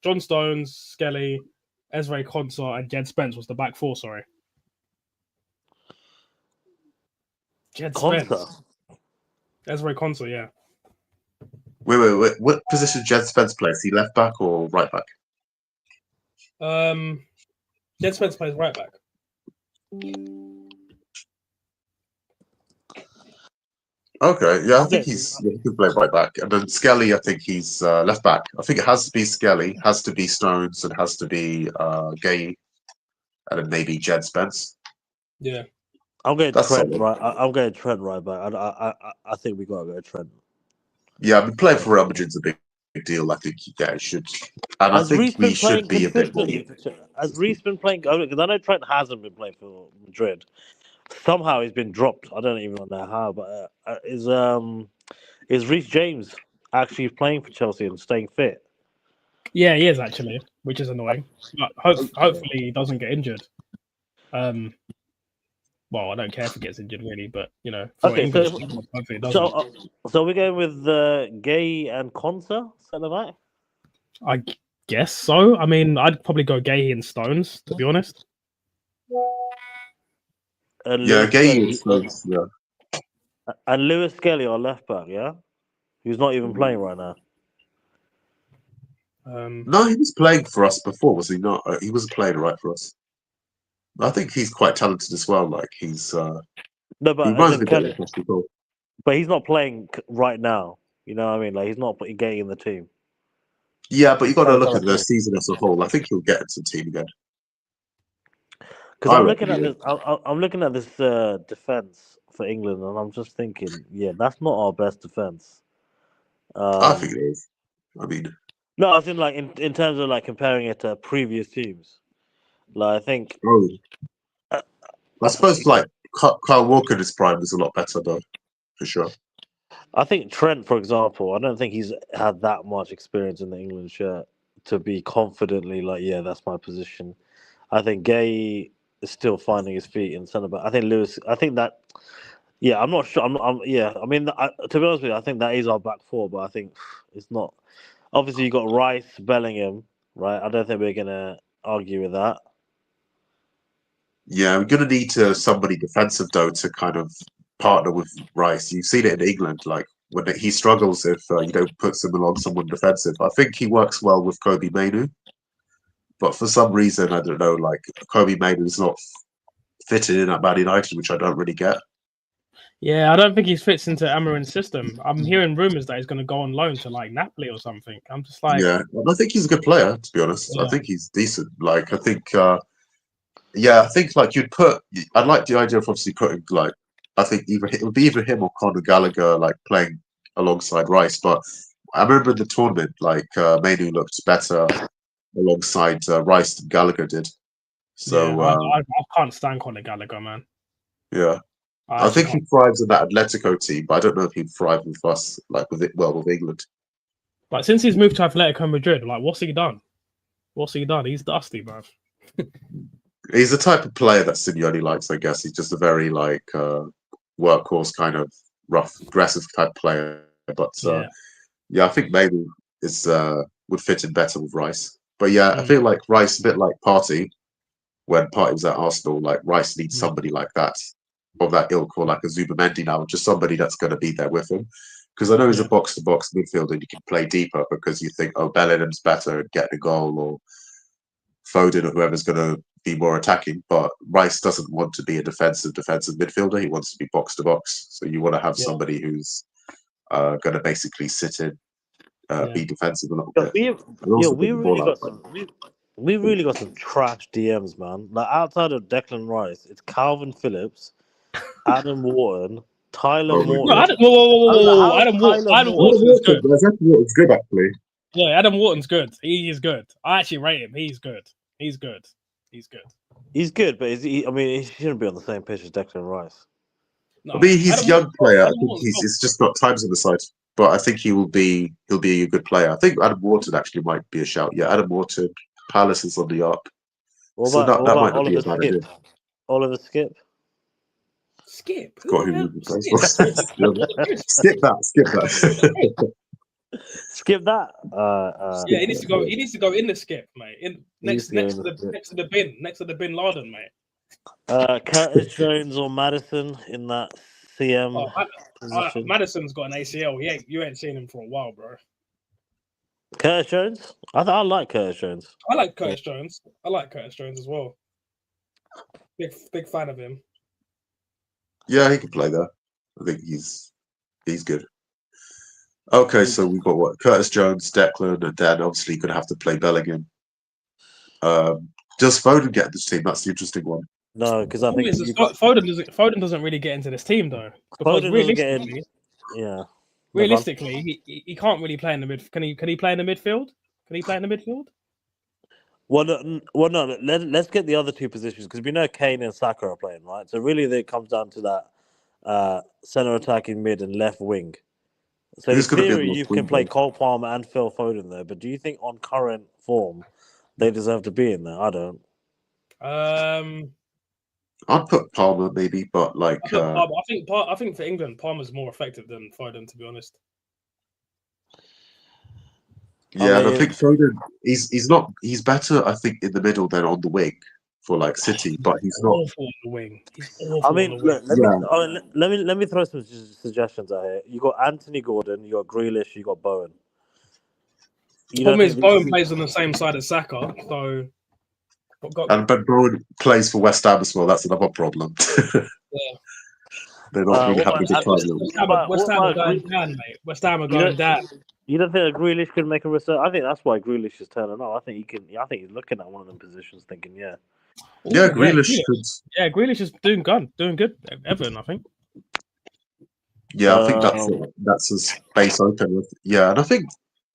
John Stones, Skelly, Ezra Konsa, and Jed Spence was the back four. Sorry, Jed Spence. Ezra Konsa, yeah. Wait. What position Jed Spence plays? Is he left back or right back? Jed Spence plays right back. Okay, yeah, I think he can play right back. And then Skelly, I think he's left back. I think it has to be Skelly, has to be Stones, and has to be Gay, and then maybe Jed Spence. Yeah. I'm going Trent right. I'm going Trent right back. I think we got to go Trent. Yeah, I mean, playing for Real Madrid's a big deal. I think it should. And I think we should be a bit more. Has Reece been playing? Because I know Trent hasn't been playing for Madrid. Somehow he's been dropped. I don't even know how. But is Reece James actually playing for Chelsea and staying fit? Yeah, he is actually, which is annoying. But hopefully he doesn't get injured. Well, I don't care if he gets injured really, but Okay, hopefully it doesn't. So we're going with Gay and Konsa centre back. I guess so. I mean, I'd probably go Gay and Stones, to be honest. Gay and Stones. Yeah. And Lewis Skelly on left back. Yeah, who's not even playing right now. No, he was playing for us before, was he not? He wasn't playing right for us. I think he's quite talented as well. Like he's no, but he's not playing right now. You know what I mean? Like he's not getting in the team. Yeah, but you got to look at the season as a whole. I think he'll get into the team again. Because I I'm reckon, looking at yeah. this. I'm looking at this defense for England, and I'm just thinking, yeah, that's not our best defense. I think it is. I mean, No, I think like in terms of like comparing it to previous teams. Like I think, oh, uh, I suppose like Kyle Walker in his prime is a lot better though, for sure. I think Trent, for example, I don't think he's had that much experience in the England shirt to be confidently like, yeah, that's my position. I think Gay is still finding his feet in centre back. I think Lewis. I think that. Yeah, I'm not sure. yeah, I mean, to be honest with you, I think that is our back four, but I think it's not. Obviously, you got Rice, Bellingham, right? I don't think we're gonna argue with that. Yeah, we're gonna need somebody defensive though to kind of partner with Rice. You've seen it in England, like when he struggles if you don't put him along someone defensive. I think he works well with Kobe Mainu, but for some reason I don't know, like Kobe Mainu is not fitted in at Man United, which I don't really get. Yeah, I don't think he fits into Amarin's system. I'm hearing rumors that he's going to go on loan to like Napoli or something. I'm just like, Yeah, and I think he's a good player, to be honest. I Yeah. think he's decent. Like I think, yeah, I think like you'd put. I'd like the idea of obviously putting like I think it would be either him or Conor Gallagher like playing alongside Rice. But I remember in the tournament, like Mainu looked better alongside Rice than Gallagher did. So I can't stand Conor Gallagher, man. yeah, I think he thrives in that Atletico team, but I don't know if he'd thrive with us, like with England. Like since he's moved to Atletico Madrid, like what's he done? What's he done? He's dusty, bro. He's the type of player that Simeone likes, I guess. He's just a very like workhorse kind of rough, aggressive type player. But yeah, I think maybe is would fit in better with Rice. But yeah, I feel like Rice, a bit like Partey, when Partey was at Arsenal, like Rice needs somebody like that, of that ilk, or like a Zubamendi now, just somebody that's going to be there with him. Because I know he's a box-to-box midfielder and you can play deeper because you think, oh, Bellingham's better at getting a goal, or Foden or whoever's going to be more attacking. But Rice doesn't want to be a defensive midfielder. He wants to be box-to-box. So you want to have somebody who's going to basically sit in, be defensive a little bit. We really got some trash DMs, man. Like outside of Declan Rice, it's Calvin Phillips, Adam Wharton, Tyler Morton. No, Adam Wharton's good. Wharton's good, actually. Yeah, Adam Wharton's good. He is good. I actually rate him. He's good. He's good. He's good. He's good, but he shouldn't be on the same pitch as Declan Rice. No, I mean, he's a young player. I think he's just got times on the side. But I think he'll be a good player. I think Adam Wharton actually might be a shout. Yeah, Adam Wharton, Palace is on the up. What So about that might not be Oliver a bad Skip? idea. Oliver Skip? Skip? Skip that. Skip that. Yeah, he needs to go. He needs to go in the skip, mate. Next to the bin Laden, mate. Curtis Jones or Madison in that CM position. Madison's got an ACL. You ain't seen him for a while, bro. Curtis Jones? I like Curtis Jones. I like Curtis Jones. I like Curtis Jones as well. Big fan of him. Yeah, he can play there. I think he's good. Okay, so we've got what? Curtis Jones, Declan, and then obviously you're going to have to play Bellingham. Does Foden get this team? That's the interesting one. No, because I think Foden doesn't really get into this team though. Because realistically, he can't really play in the mid. Can he play in the midfield? Can he play in the midfield? Well, no. Let's get the other two positions because we know Kane and Saka are playing, right? So really, it comes down to that center attacking mid and left wing. So in theory, you can play Cole Palmer and Phil Foden there. But do you think on current form they deserve to be in there? I don't. I'd put Palmer maybe, but like I think for England, Palmer's more effective than Foden, to be honest. Yeah, and I think Foden he's better, I think, in the middle than on the wing for like City, but he's not awful on the wing. Let me throw some suggestions out here. You got Anthony Gordon, you got Grealish, you got Bowen. The problem is Bowen plays on the same side as Saka, so. But Bowen plays for West Ham as well. That's another problem. Yeah. They're not really happy to play. West Ham are going down, mate. West Ham are going down. You don't think Grealish could make a research? I think that's why Grealish is turning up. I think he's looking at one of them positions, thinking, yeah, Yeah, Ooh, Grealish could. Grealish is doing good. Everton, I think. Yeah, I think Um, that's a space open with. Yeah, and I think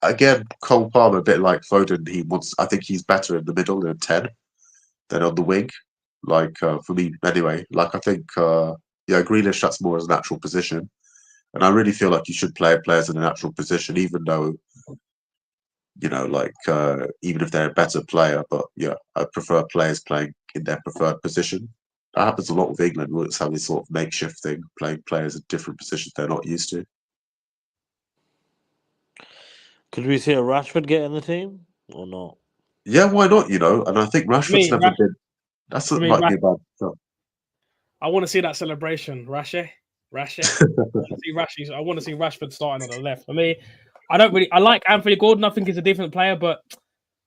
again Cole Palmer, a bit like Foden, he wants. I think he's better in the middle in a 10 than on the wing. Like for me, anyway. Like I think, yeah, Grealish that's more his natural position, and I really feel like you should play players in a natural position, even though like even if they're a better player. But yeah, I prefer players playing in their preferred position. That happens a lot with England, where it's having sort of makeshift thing, playing players in different positions they're not used to. could we see a Rashford get in the team or not? Yeah, why not? And I think Rashford's Me, never been. for me, Might be a bad. I want to see that celebration, Rashe. I want to see Rashford starting on the left. For me, I like Anthony Gordon. I think he's a different player, but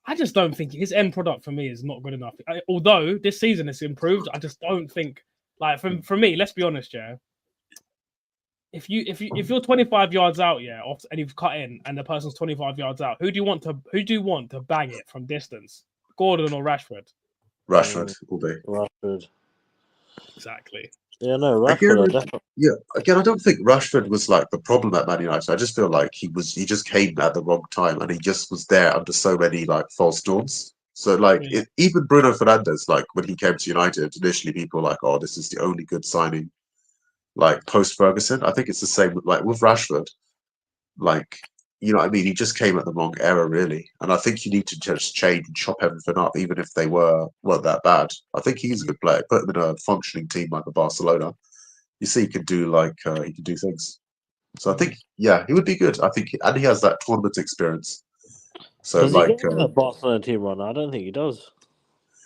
I just don't think his end product for me is not good enough. Although this season it's improved, I just don't think like for me. Let's be honest, yeah. If you're 25 yards out, yeah, and you've cut in, and the person's 25 yards out, who do you want to bang it from distance? Gordon or Rashford? Rashford all day. Rashford. Exactly. Yeah, no, Again, Rashford. Definitely. yeah. Again, I don't think Rashford was like the problem at Man United. I just feel like he just came at the wrong time, and he just was there under so many like false dawns. So like even Bruno Fernandes, like when he came to United, initially people were like, "Oh, this is the only good signing." Like post Ferguson, I think it's the same with Rashford. Like you know what I mean? He just came at the wrong era, really. And I think you need to just change and chop everything up, even if they weren't that bad. I think he's a good player. Put him in a functioning team like a Barcelona. You see, he could do he could do things. So I think, yeah, he would be good. I think, and he has that tournament experience. So Does he get in the Barcelona team run? I don't think he does.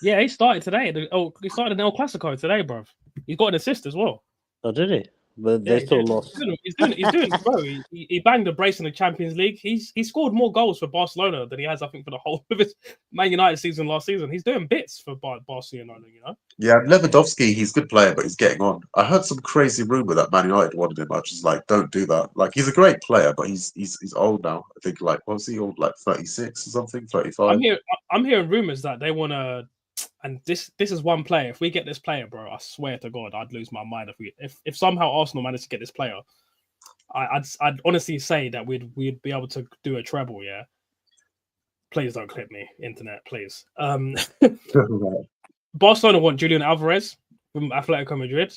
Yeah, he started today. He started in El Clasico today, bro. He got an assist as well. Oh, did he? But they still lost. He's doing bro. He banged a brace in the Champions League. He scored more goals for Barcelona than he has, I think, for the whole of his Man United season last season. He's doing bits for Barcelona, Yeah, Lewandowski, he's a good player, but he's getting on. I heard some crazy rumor that Man United wanted him. I was just like, don't do that. Like, he's a great player, but he's old now. I think was he old? Like 36 or something, 35. I'm hearing rumors that they want to. And this is one player. If we get this player, bro, I swear to God, I'd lose my mind if somehow Arsenal managed to get this player. I'd honestly say that we'd be able to do a treble. Yeah. Please don't clip me, internet, please. Barcelona want Julian Alvarez from Atletico Madrid,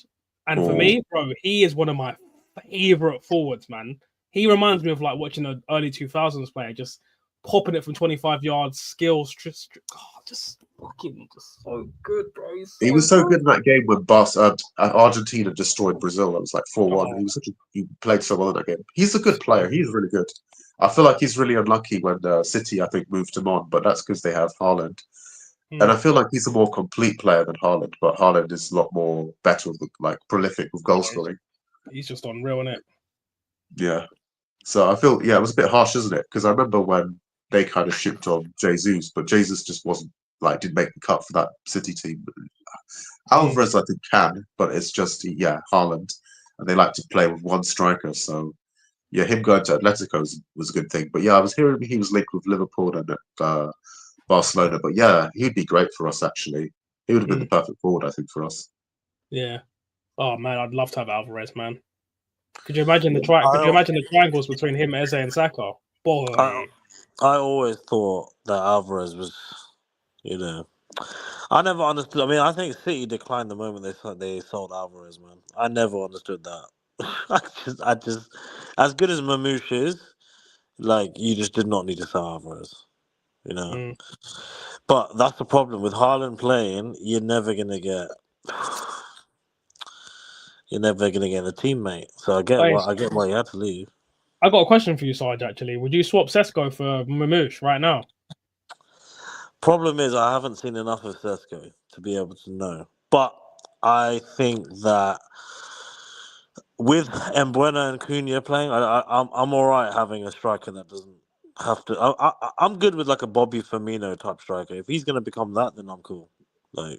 and for me, bro, he is one of my favorite forwards, man. He reminds me of like watching an early 2000s player, just popping it from 25 yards, skills, just fucking just so good, bro. He was so good in that game when Argentina destroyed Brazil. It was like 4-1. He played so well in that game. He's a good player. He's really good. I feel like he's really unlucky when City, I think, moved him on, but that's because they have Haaland. And I feel like he's a more complete player than Haaland, but Haaland is a lot more better, prolific with goal scoring. He's just unreal, isn't it? Yeah. So I feel, it was a bit harsh, isn't it? Because I remember when they kind of shipped on Jesus, but Jesus just wasn't, didn't make the cut for that City team. Alvarez, I think, can, but it's just, Haaland. And they like to play with one striker. So, him going to Atletico was a good thing. But, I was hearing he was linked with Liverpool and Barcelona. But, he'd be great for us, actually. He would have been the perfect forward, I think, for us. Yeah. Oh, man, I'd love to have Alvarez, man. Could you imagine the triangles between him, Eze, and Saka? Boy. I always thought that Alvarez was, I never understood. I mean, I think City declined the moment they sold Alvarez, man. I never understood that. I just, as good as Mamouche is, you just did not need to sell Alvarez, But that's the problem with Haaland playing. You're never gonna get a teammate. So I get why you had to leave. I got a question for you, Sarge. Actually, would you swap Sesko for Mamouche right now? Problem is, I haven't seen enough of Sesko to be able to know. But I think that with Mbuena and Cunha playing, I'm all right having a striker that doesn't have to. I'm good with a Bobby Firmino type striker. If he's going to become that, then I'm cool. Fair.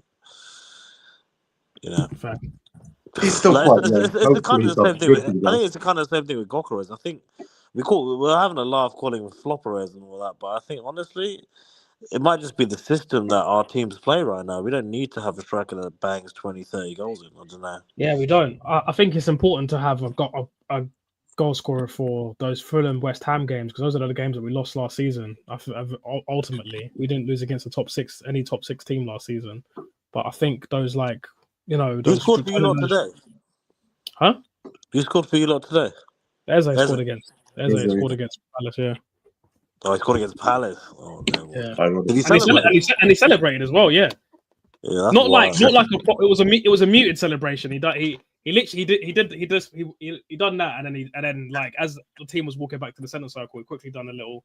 He's still quite young. It's the kind of the same thing. I think it's the kind of the same thing with Gokeres. I think we're having a laugh calling him Flopperez and all that, but I think honestly, It might just be the system that our teams play right now. We don't need to have a striker that bangs 20, 30 goals in. I don't know. Yeah, we don't. I think it's important to have a goal scorer for those Fulham West Ham games because those are the games that we lost last season. Ultimately, we didn't lose against any top six team last season. But I think those Who those scored for you lot today? Huh? Who scored for you lot today? Eze Eze. scored against Palace. Yeah, Oh, he scored against Palace. Oh no! yeah. Did he And celebrate? he celebrated as well. Yeah, Yeah, that's not wild. like it was a muted celebration. He done that and then like as the team was walking back to the center circle, he quickly done a little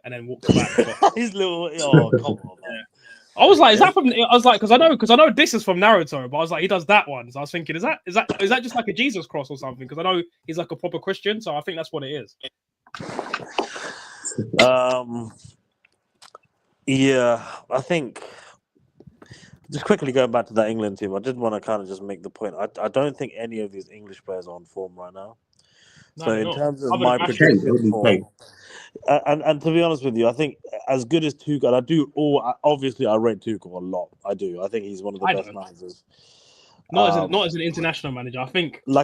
and then walked back. But, His little. Oh, come on, man. yeah. I was like, is that from? I was like, because I know this is from Naruto, but I was like, he does that one. So I was thinking, is that just like a Jesus cross or something? Because I know he's like a proper Christian, so I think that's what it is. Yeah, I think. Just quickly going back to that England team, I did want to kind of just make the point. I don't think any of these English players are on form right now. No, So they're in not. terms of Other my than predicted form, and to be honest with you, I think as good as Tuchel, obviously I rate Tuchel a lot. I do. I think he's one of the best managers. Not as an international manager. I think I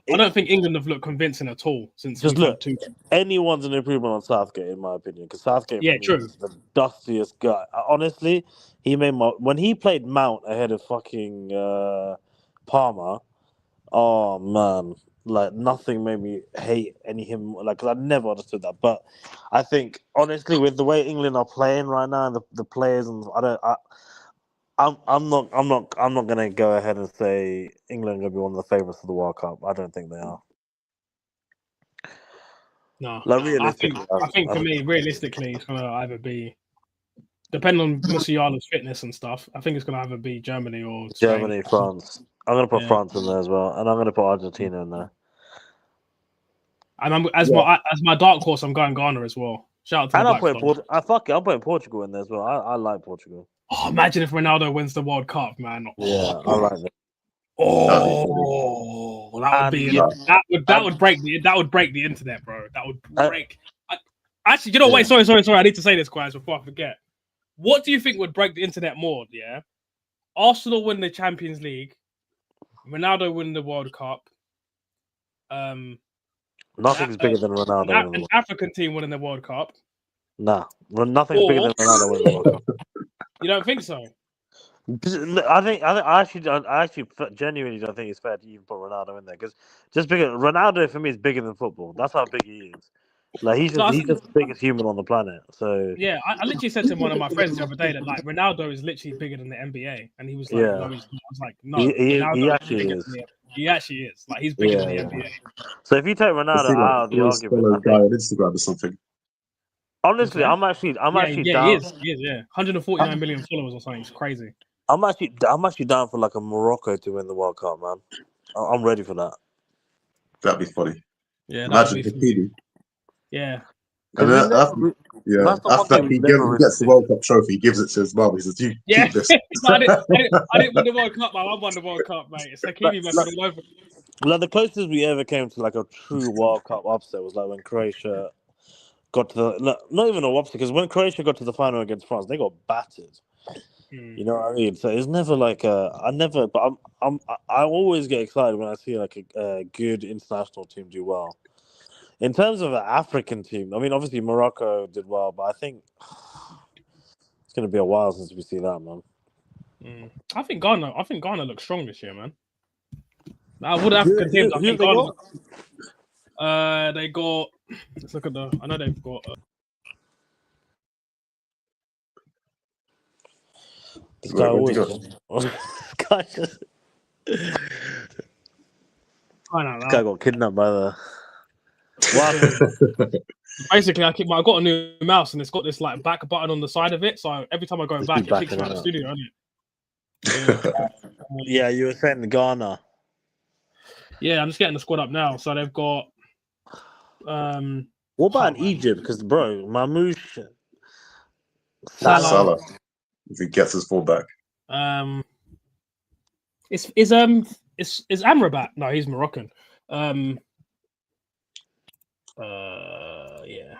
don't think England have looked convincing at all since just we've look. had Tuchel. Anyone's an improvement on Southgate, in my opinion, because Southgate for me true. is the dustiest guy. Honestly, he made when he played Mount ahead of fucking Palmer. Oh man, like nothing made me hate him. Like, cause I never understood that. But I think honestly, with the way England are playing right now, and the players, and I'm not gonna go ahead and say England are gonna be one of the favourites for the World Cup. I don't think they are. No, like, I think for me, realistically, it's gonna either be depending on Musiala's fitness and stuff. I think it's gonna either be Germany or Spain. Germany, France. I'm gonna put France in there as well, and I'm gonna put Argentina in there. And as my dark horse, I'm going Ghana as well. Shout out to and the I'm putting Black I'm putting Portugal in there as well. I like Portugal. Oh, imagine if Ronaldo wins the World Cup, man. Yeah, I like that. Oh, that would break the internet, bro. That would break. Actually, you know, wait, sorry. I need to say this, guys, before I forget. What do you think would break the internet more? Yeah, Arsenal win the Champions League, Ronaldo win the World Cup. Nothing's bigger than Ronaldo. An African team winning the World Cup. Nah, nothing's bigger than Ronaldo winning the World Cup. You don't think so? I actually genuinely don't think it's fair to even put Ronaldo in there because just because Ronaldo for me is bigger than football. That's how big he is. Like he's just the biggest human on the planet. So yeah, I literally said to one of my friends the other day that like Ronaldo is literally bigger than the NBA, and he was like, "No, he's not." I was like, "No, he actually is. He actually is. Like he's bigger than the NBA." So if you take Ronaldo out of the argument, guy on Instagram or something. Honestly, I'm actually down. He is, 149 million followers or something. It's crazy. I'm actually down for like a Morocco to win the World Cup, man. I'm ready for that. That'd be funny. Yeah, imagine Hakimi. Yeah. And after that, he gets the World Cup trophy. He gives it to his mum. He says, "You keep this." I didn't win the World Cup, man. I won the World Cup, mate. It's Hakimi, man. Like the closest we ever came to like a true World Cup upset was like when Croatia got to not even a upset because when Croatia got to the final against France, they got battered. You know what I mean? So it's never like I always get excited when I see like a good international team do well. In terms of an African team, I mean, obviously Morocco did well, but I think it's going to be a while since we see that, man. I think Ghana looks strong this year, man. Out of all the African teams, I think Ghana. They got. Let's look at I know they've got. This guy always. This guy got kidnapped by the. Wow. Basically, I got a new mouse and it's got this like back button on the side of it. So every time I go back, it kicks me out of the studio, isn't it? Yeah, you were saying Ghana. Yeah, I'm just getting the squad up now. So they've got. What about Egypt? Because bro, Mamouche, Salah, if he gets his fullback. Is Amrabat? No, he's Moroccan. Yeah.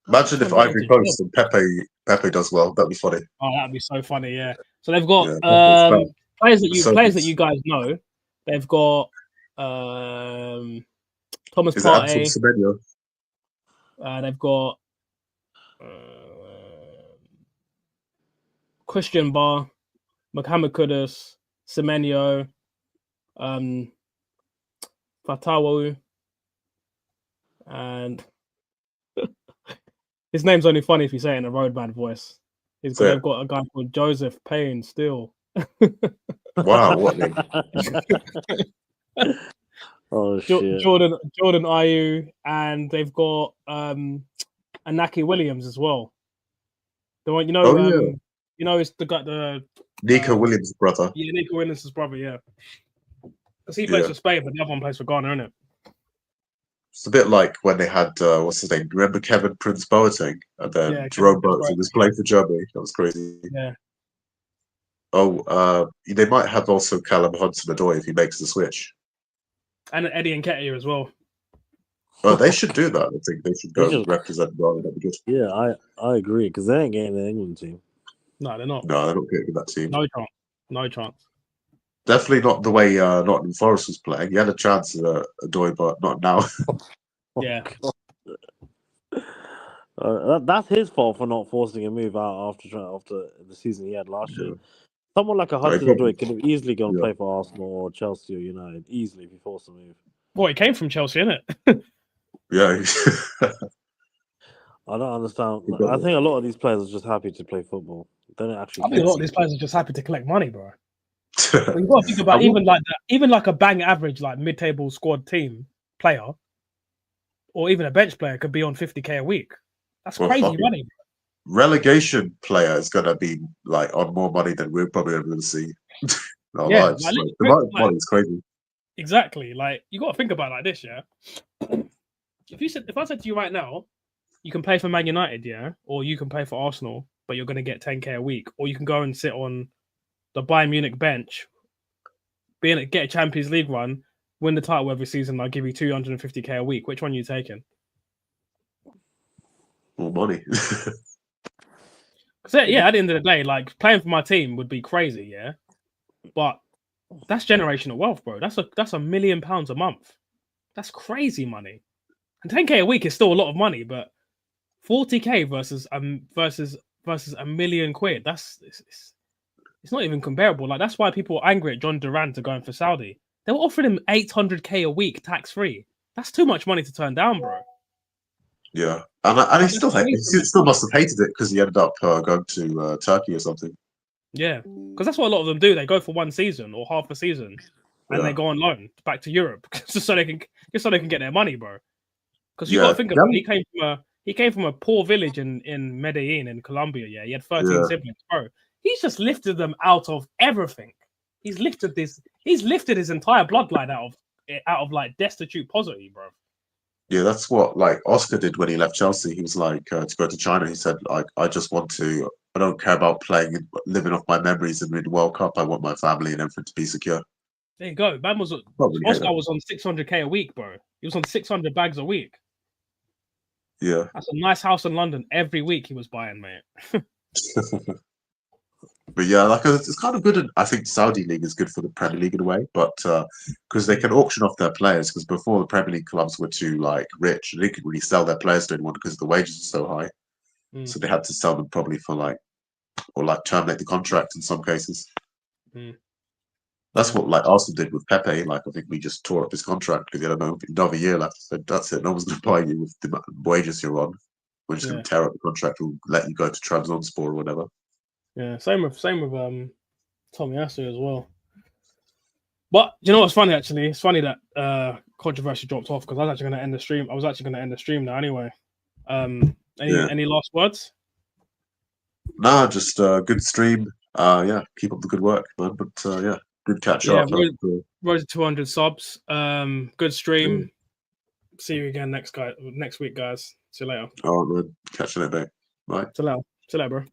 Imagine if Trying to get Ivory into Coast and Pepe does well. That'd be funny. Oh, that'd be so funny. Yeah. So they've got Yeah, Pepe's back. players that So you guys know. They've got Thomas is it Anton Partey. Semenyo? They've got Christian Barr, Mohamed Kudus, Semenyo, Fatawu, and his name's only funny if you say it in a roadman voice. They've got a guy called Joseph Payne still. Wow, what name? Oh shit! Jordan Ayew, and they've got Anaki Williams as well. The one it's the guy Nico Williams' brother. Yeah, Nico Williams' brother. Yeah, because he plays for Spain, but the other one plays for Ghana, isn't it? It's a bit like when they had what's his name? Remember Kevin Prince Boateng, and then Jerome Boateng was playing for Germany. That was crazy. Yeah. Oh, they might have also Callum Hudson-Odoi if he makes the switch. And Eddie Nketiah as well. Oh, they should do that. I think they should go represent Ghana. That'd be good. Yeah, I agree because they ain't getting the England team. No, they're not. No, they're not getting that team. No chance. Definitely not the way Nottingham Forest was playing. He had a chance at Odoi, but not now. Yeah. That's his fault for not forcing a move out after the season he had last year. Someone like a Hudson-Odoi could have easily gone to play for Arsenal or Chelsea or United easily if he forced a move. Well, he came from Chelsea, innit? Yeah. I don't understand. I think a lot of these players are just happy to play football. They don't actually. I think a lot of these players are just happy to collect money, bro. You've got to think about even like a bang average like mid-table squad team player, or even a bench player could be on 50k a week. That's crazy money. Relegation player is gonna be like on more money than we're probably ever going to see. The amount of money is crazy. Exactly. Like you got to think about it like this, yeah. If I said to you right now, you can play for Man United, yeah, or you can play for Arsenal, but you're going to get 10k a week, or you can go and sit on the Bayern Munich bench, get a Champions League run, win the title every season. I'll give you 250k a week. Which one are you taking? More money. Because at the end of the day, like playing for my team would be crazy, yeah. But that's generational wealth, bro. That's £1 million a month. That's crazy money. And 10k a week is still a lot of money, but 40k versus £1 million. It's not even comparable. Like that's why people are angry at John Durant to going for Saudi. They were offering him 800k a week tax free. That's too much money to turn down, bro. Yeah, and he still must have hated it because he ended up going to Turkey or something. Yeah, because that's what a lot of them do. They go for one season or half a season, and they go on loan back to Europe just so they can get their money, bro. Because you got to think about it. He came from a poor village in Medellin in Colombia. Yeah, he had 13 siblings, bro. He's just lifted them out of everything. He's lifted his entire bloodline out of like destitute poverty, bro. Yeah, that's what like Oscar did when he left Chelsea. He was like to go to China. He said, like, I don't care about playing and living off my memories and win the World Cup. I want my family and everything to be secure. There you go. Oscar was on 600k a week, bro. He was on 600 bags a week. Yeah. That's a nice house in London every week he was buying, mate. But yeah, like it's kind of good. I think Saudi League is good for the Premier League in a way, but because they can auction off their players. Because before the Premier League clubs were too like rich, they could really sell their players to anyone because the wages are so high. So they had to sell them probably for terminate the contract in some cases. That's what like Arsenal did with Pepe. Like I think we just tore up his contract because he had another year left. So that's it. No one's going to buy you with the wages you're on. We're just going to tear up the contract and let you go to Trabzonspor or whatever. Yeah, same with Tommy Asu as well. But you know what's funny? Actually, it's funny that controversy dropped off because I was actually going to end the stream. I was actually going to end the stream now anyway. Any last words? Nah, just good stream. Keep up the good work, man. But good catch up. Rose to 200 subs. Good stream. See you again next week, guys. See you later. All right, man. Catch you later, mate. Bye. See you later, bro.